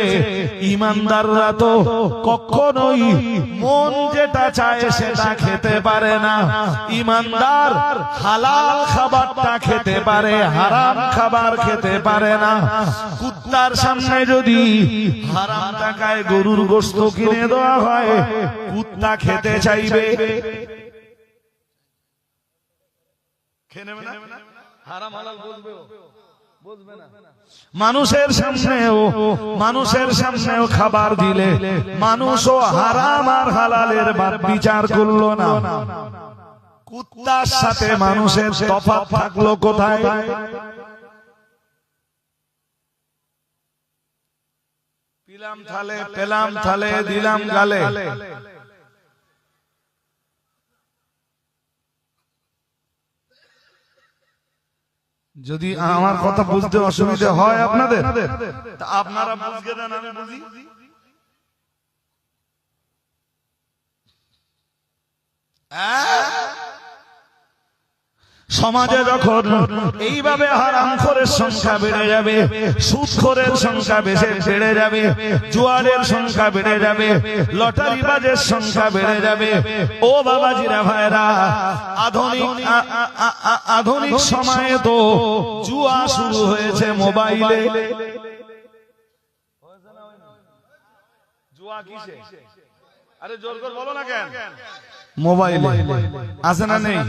ঈমানদাররা তো কখনোই মন যেটা চায় সেটা খেতে পারে না। ঈমানদার হালাল খাবারটা খেতে পারে, হারাম খাবার খেতে পারে না। কুত্তার সামনে যদি হারাম টাকায় গরুর গোশত কিনে দেওয়া হয়, কুত্তা খেতে চাইবে? খেয়ে নেবে না? হারাম হালাল বলবে? মানুষের সামনেও খাবার দিলে মানুষও হারাম আর হালালের বিচার করলো না। কুত্তার সাথে মানুষের তফাৎ থাকলো কোথায়? পেলাম থালে দিলাম গালে। যদি আমার কথা বুঝতে অসুবিধা হয় আপনাদের, আপনারা বুঝতে দেন, আমি বুঝি। সমাজে যখন এইভাবে হারামখোরের সংখ্যা বেড়ে যাবে, সুদখোরের সংখ্যা বেড়ে যাবে, জুয়ারের সংখ্যা বেড়ে যাবে, লটারিবাজের সংখ্যা বেড়ে যাবে, ও বাবাজিরা ভাইরা, আধুনিক সময়ে তো জুয়া শুরু হয়েছে মোবাইলে। জুয়া কিসে? আরে জোর করে বলো না কেন? মোবাইলে আছে না নেই?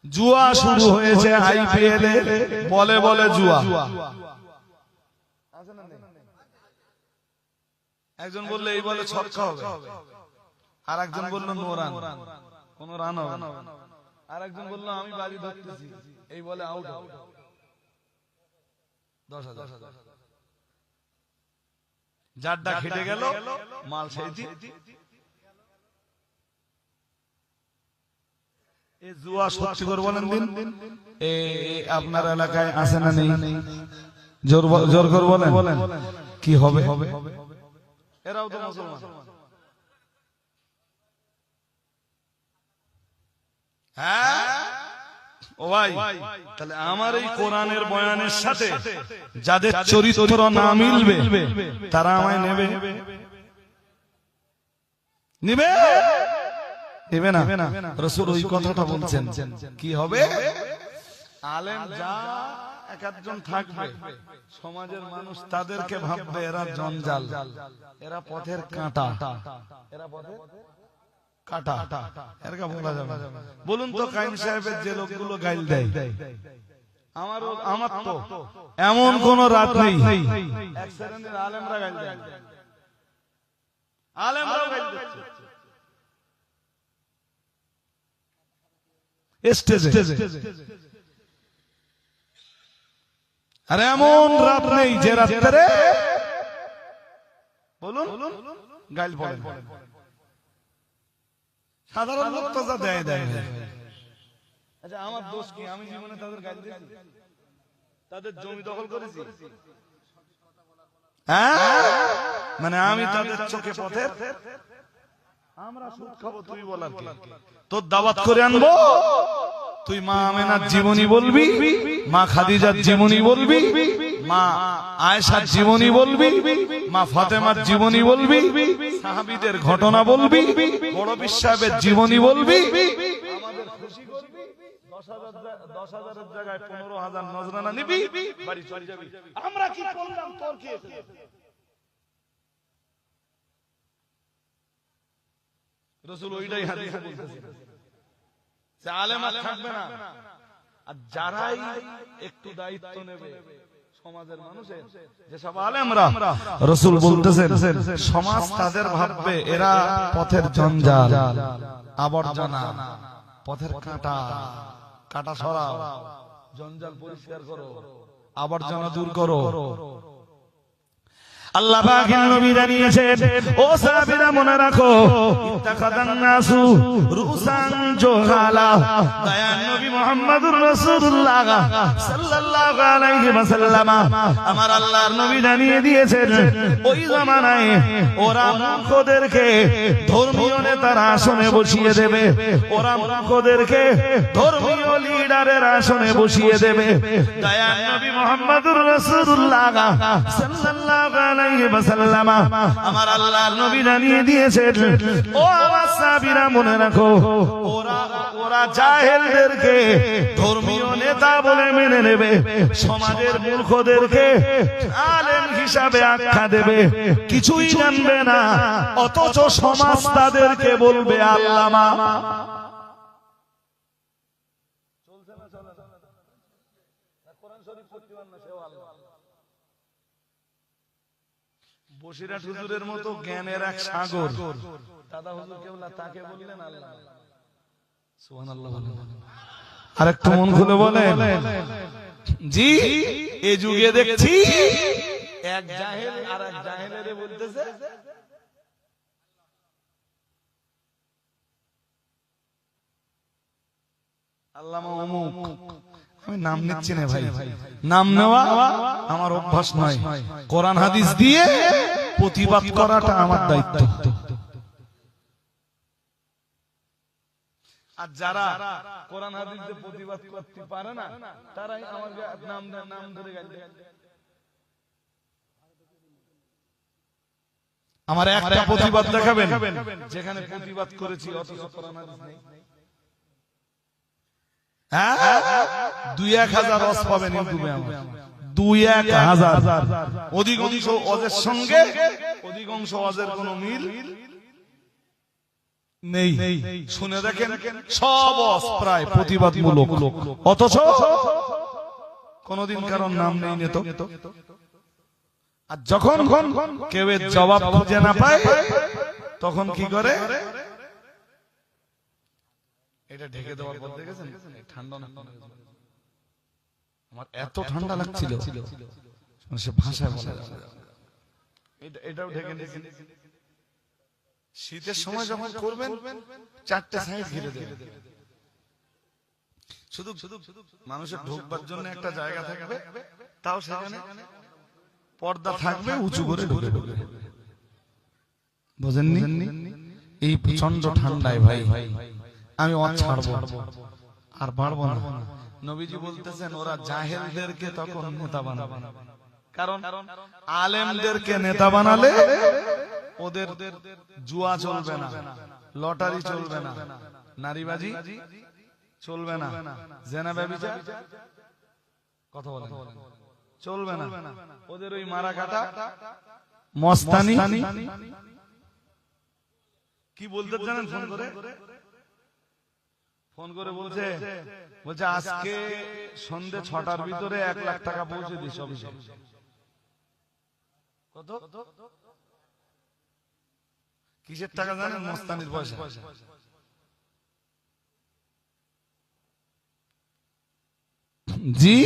জুয়া শুরু হয়েছে আইপিএল এ, বলে বলে জুয়া। একজন বললো এই বলে ছক্কা হবে, আর একজন বললো নো রান, কোন রান হবে না। আর একজন বললো আমি বাজি ধরতেছি, এই বলে আউট হবে, 10,000। যারটা খেটে গেল মাল সেইটি। জুয়া সত্যি করে বলেন দিন, আপনার এলাকায় আছে না নেই? জোর করে বলেন কি হবে? এরাও তো মুসলমান। হ্যাঁ ও ভাই, তাহলে আমার এই কোরআনের বয়ানের সাথে যাদের চরিত্র না মিলবে তারা আমায় নেবে না। রাসূল ওই কথাটা বলছেন, কি হবে? আলেম যা এক একজন থাকবে, সমাজের মানুষ তাদেরকে ভাববে এরা জঞ্জাল, এরা পথের কাঁটা, এরা পথের কাঁটা, এরকা বলা যাবে। বলুন তো কাইম সাহেবের যে লোকগুলো গাইল দেয়, আমার তো এমন কোন রাত নেই এক শ্রেণীর আলেমরা গাইল দেয়, আলেমরাও গাইল দিচ্ছে স্টেজে। আর এমন রাত নেই যে রাত্রে বলুন গাইল পড়ে। সাধারণ লোক তো যা দেয়। আচ্ছা আমার দোষ কি? আমি জীবনে তাদের গাইল দিয়েছি? তাদের জমি দখল করেছি? মানে আমি তাদের চোখে পথের, আমরা সুদ খাবো তুই বলার কি? তোর দাওয়াত করে আনবো, তুই মা আমেনার জীবনী বলবি, মা খাদিজার জীবনী বলবি, মা আয়েশার জীবনী বলবি, মা ফাতেমার জীবনী বলবি, সাহাবীদের ঘটনা বলবি, বড় পীর সাহেবের জীবনী বলবি, আমাদের খুশি করবি। 10,000-এর জায়গায় 15,000 নজরানা নিবি, বাড়ি চলে যাবি। আমরা কি করলাম? তোর কি? রাসূল ওইটাই হাদিসে বলতেছেন, যে আলেম আর থাকবে না, আর যারাই একটু দায়িত্ব নেবে সমাজের মানুষের, যেসব আলেমরা, রাসূল বলতেছেন সমাজ তাদের ভাববে এরা পথের জঞ্জাল, আবর্জনা, পথের কাঁটা। কাঁটা সরাও, জঞ্জাল পরিষ্কার করো, আবর্জনা দূর করো। আল্লাহ পাকের নবী জানিয়েছেন, ও সাহাবীরা মনে রাখো, ইত্তাখাযান নাসু রুসান জুহালা। দয়ার নবী মুহাম্মদুর রাসূলুল্লাহ সাল্লাল্লাহু আলাইহি ওয়াসাল্লাম, আমার আল্লাহর নবী জানিয়ে দিয়েছেন, ওই জামানায় ওরা মূর্খদেরকে ধর্মীয় নেতার আসনে বসিয়ে দেবে, ওরা মূর্খদেরকে ধর্মীয় লিডারের আসনে বসিয়ে দেবে। দয়ার নবী মুহাম্মদুর রাসূলুল্লাহ সাল্লাল্লাহু আলাইহি ওয়াসাল্লাম, আমার আল্লাহর নবী জানিয়ে দিয়েছেন, ও আমার সাহাবীরা মনে রাখো, ওরা জাহেলদেরকে ধর্মীয় নেতা বলে মেনে নেবে, সমাজের মূর্খদেরকে আলেম হিসাবে আখ্যা দেবে, কিছুই জানবে না, অথচ সমাজ তাদেরকে বলবে আল্লামা। চলছে না? বসিরহাট হুজুরের মতো জ্ঞানের এক সাগর দাদা হুজুর কেবলা তাকে বললেন আল্লাহ। সুবহানাল্লাহ। আরেকটু মন খুলে বলেন জি। এই যুগে দেখছি এক জাহেল আর এক জাহেলের বলতেছে আল্লামা অমুক। আমি নাম নিচ্ছি না ভাই, নাম নেওয়া আমার অভ্যাস নয়। কোরআন হাদিস দিয়ে প্রতিবাদ করাটা আমার দায়িত্ব। আর যারা কোরআন হাদিস দিয়ে প্রতিবাদ করতে পারে না তারাই আমাকে নাম ধরে গালি দেয়। আমার একটা প্রতিবাদ দেখাবেন যেখানে প্রতিবাদ করেছি অথচ কোরআন হাদিস নেই? হ্যাঁ, ২-১ অস পাবেন ইউটিউবে আমার, ২-১ অধিকাংশ অজের সঙ্গে অধিকাংশ অজের কোন মিল নেই। শুনে দেখেন সব অস প্রায় প্রতিবাদমূলক, অথচ কোনদিন কারণ নাম নেই নিত। আর যখন কেউ এর জবাব খুঁজে না পায় তখন কি করে? এটা ঢেকে দেওয়ার পর দেখেছেন ঠান্ডা না, আমার এত ঠান্ডা লাগছিল সে ভাষায় বলা যাবে না। এটাও ঢেকে দিয়েছেন। শীতের সময় যখন করবেন 4টে সাইড ঘিরে দেবেন, শুধু মানুষের ঢুকবার জন্য একটা জায়গা থাকবে, তাও সেখানে পর্দা থাকবে উঁচু করে ঢুকে ঢুকে। বুঝেননি? এই প্রচন্ড ঠান্ডায় ভাই আমি ছাড়বো আর বাড়বো না। নবীজি বলতেছেন ওরা জাহেলদেরকে তখন নেতা বানাবে, কারণ আলেমদেরকে নেতা বানালে ওদের জুয়া চলবে না, লটারি চলবে না, নারীবাজি চলবে না, জেনা ব্যভিচার কথা বলেন চলবে না, ওদের ওই মারা কাটা মস্তানি। কি বলতে জানেন? ফোন করে বলছে আজকে সন্ধ্যে 6টার ভিতরে 1 লাখ টাকা পৌঁছে দিস। কত? কিসের টাকা জানেন? মস্তানির পয়সা। জি,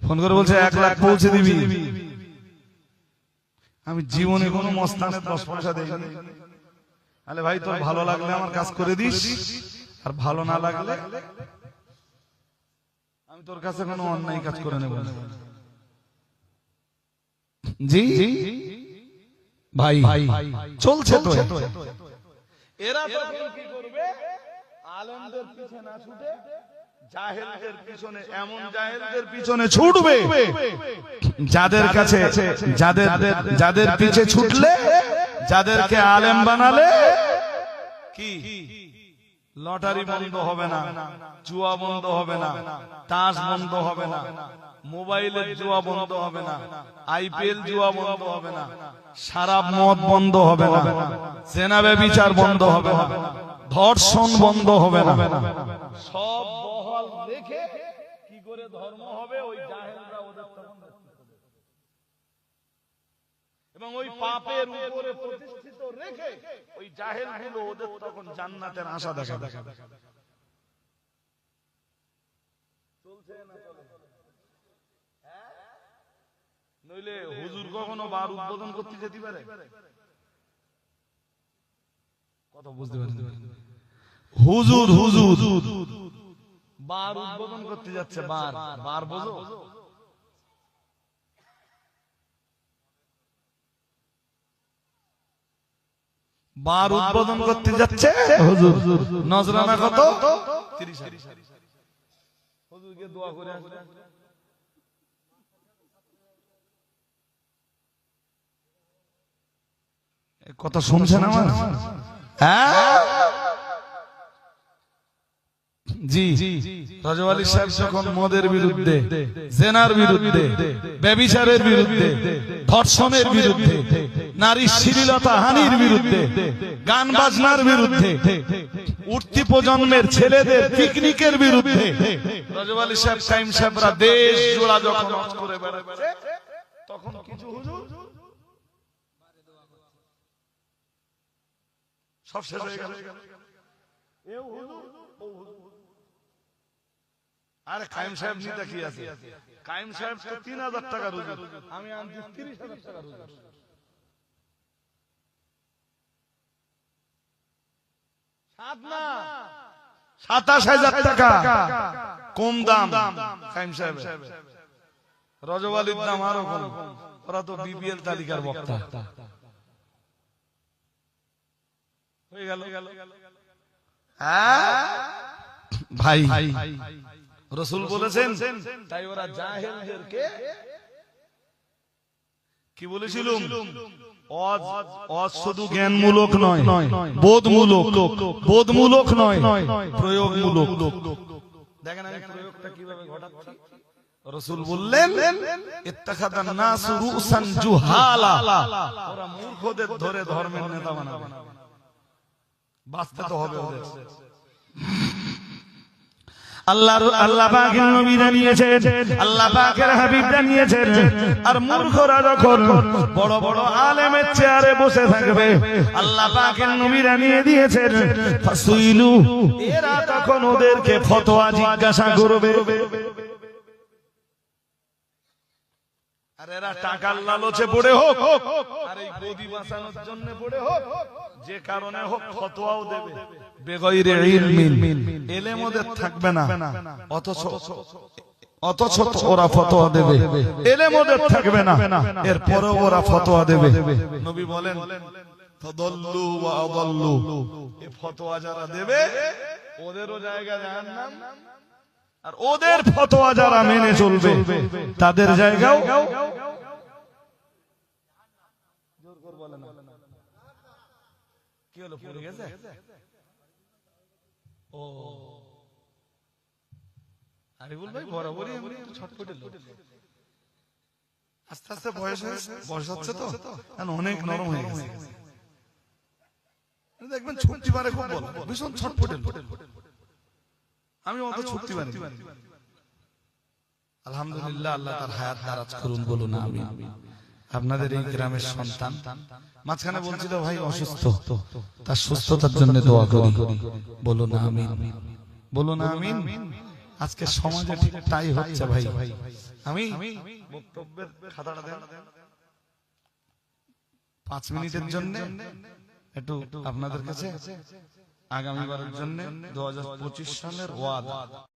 ফোন করে বলছে 1 লাখ পৌঁছে দিবি। আমি জীবনে কোনো মস্তানের 10 পয়সা দেইনি। আরে ভাই তোর ভালো লাগলে আমার কাজ করে দিস, আর ভালো না লাগলে আমি তোর কাছে কোনো অন্যায় কাজ করে নেব না। জি ভাই চলছে তো। এরা তখন কি করবে? আলেমদের পিছনে না ছুটে জাহেলদের পিছনে, এমন জাহেলদের পিছনে ছুটবে যাদের কাছে যাদের পিছে ছুটলে, যাদেরকে আলেম বানালে কি লটারি বন্ধ হবে না, জুয়া বন্ধ হবে না, তাস বন্ধ হবে না, মোবাইলের জুয়া বন্ধ হবে না, আইপিএল জুয়া বন্ধ হবে না, শরাব মদ বন্ধ হবে না, জেনা ব্যভিচার বন্ধ হবে না, ধর্ষণ বন্ধ হবে না। সব বহাল রেখে কি করে ধর্ম হবে? ওই জাহেলরা ওদের এবং ওই পাপের উপরে প্রতিষ্ঠিত রেখে ওই জাহেলগুলো ওদের তখন জান্নাতের আশা দেখা। চলছে না চলে? নইলে হুজুর কখনো বার উদ্বোধন করতে যেতে পারে? কথা বুঝতে পারেন? হুজুর বার উদ্বোধন করতে যাচ্ছে। বার বোঝো? বার উদ্বোধন করতে যাচ্ছে হুজুর। নজরানা কত? 30,000। হুজুরকে দোয়া করে আসবে। কথা শুনছেন আমার? হ্যাঁ জি। রাজু আলী সাহেব যখন মদের বিরুদ্ধে, জেনার বিরুদ্ধে, ব্যভিচারের বিরুদ্ধে, ধর্ষণের বিরুদ্ধে, নারী শ্লীলতা হানির বিরুদ্ধে, গান বাজনার বিরুদ্ধে উঠতি প্রজন্মের ছেলেদের পিকনিকের বিরুদ্ধে রজব আলী সাহেব কাইম সাহেবরা দেশ জোড়া যখন ওয়াজ করে বেড়াচ্ছে, তখন কিছু হুজুর সব শেষ হয়ে গেল। আরে কাইম সাহেব নিতে কি আছে? কাইম সাহেব তো 3000 টাকা রোজগার, আমি আনছি 30,000 টাকা রোজগার। 27,000 টাকা কম দাম কাইম সাহেব। রজব আলীর দাম আরো কম, ওরা তো বিপিএল তালিকার বক্তা হয়ে গেল। ভাই রাসূল বলেছেন, তাই ওরা জাহেলদেরকে কি বলেছিল? ওয়াজ শুধু জ্ঞানমূলক নয়, বোধমূলক, বোধমূলক নয়, প্রয়োগমূলক। দেখেন আমি প্রয়োগটা কিভাবে ঘটাচ্ছি। রাসূল বললেন, ইত্তাখাযান নাসু রুসান জুহালা, ওরা মূর্খদের ধরে ধর্মের নেতা বানাবে। বাঁচতে তো হবে ওদের। আল্লাহ পাকের নবী জানিয়েছেন, আল্লাহ পাকের হাবিব জানিয়েছেন, আর মূর্খরা যখন বড় বড় আলেমের চেয়ারে বসে থাকবে, আল্লাহ পাকের নবী জানিয়ে দিয়েছেন, ফাসুইলু, এরা তখন ওদেরকে ফতোয়া জিজ্ঞাসা করবে। আর এরা টাকার লালচে পড়ে হোক, আর এই গদি বাঁচানোর জন্য পড়ে হোক, যে কারণে হোক ফতোয়াও দেবে বেগয়রে ইলমিন, ইলম ওদের থাকবে না, অথচ ওরা ফতোয়া দেবে। ইলম ওদের থাকবে না, এরপরেও ওরা ফতোয়া দেবে। নবী বলেন, তাদাল্লু ওয়া আদাল্লু, এই ফতোয়া যারা দেবে ওদেরও জায়গা জাহান্নাম, আর ওদের ফতোয়া যারা মেনে চলবে তাদের জায়গাও জোর করে বলে না। কি হলো, পড়ে গেছে? ও আরিফুল ভাই বরাবরই এমনি একটু ছটফটে লোক, আস্তে আস্তে বয়স হচ্ছে তো এখন অনেক নরম হয়ে গেছে। দেখবেন ছুটি মারে খুব বল, ভীষণ ছটফটে লোক। আমি অত ছুটি মারি। আলহামদুলিল্লাহ, আল্লাহ তার হায়াত দারাজ করুন, বলুন আমিন। আপনাদের এই গ্রামের সন্তান মাঝখানে বলছিল ভাই অসুস্থ, তার সুস্থতার জন্য দোয়া করি, বলুন আমিন, বলুন আমিন। আজকে সমাজে ঠিক তাই হচ্ছে ভাই। আমি বক্তব্যের খাতাটা দেন 5 মিনিটের জন্য একটু আপনাদের কাছে আগামীবারের জন্য 2025 সালের ওয়াদা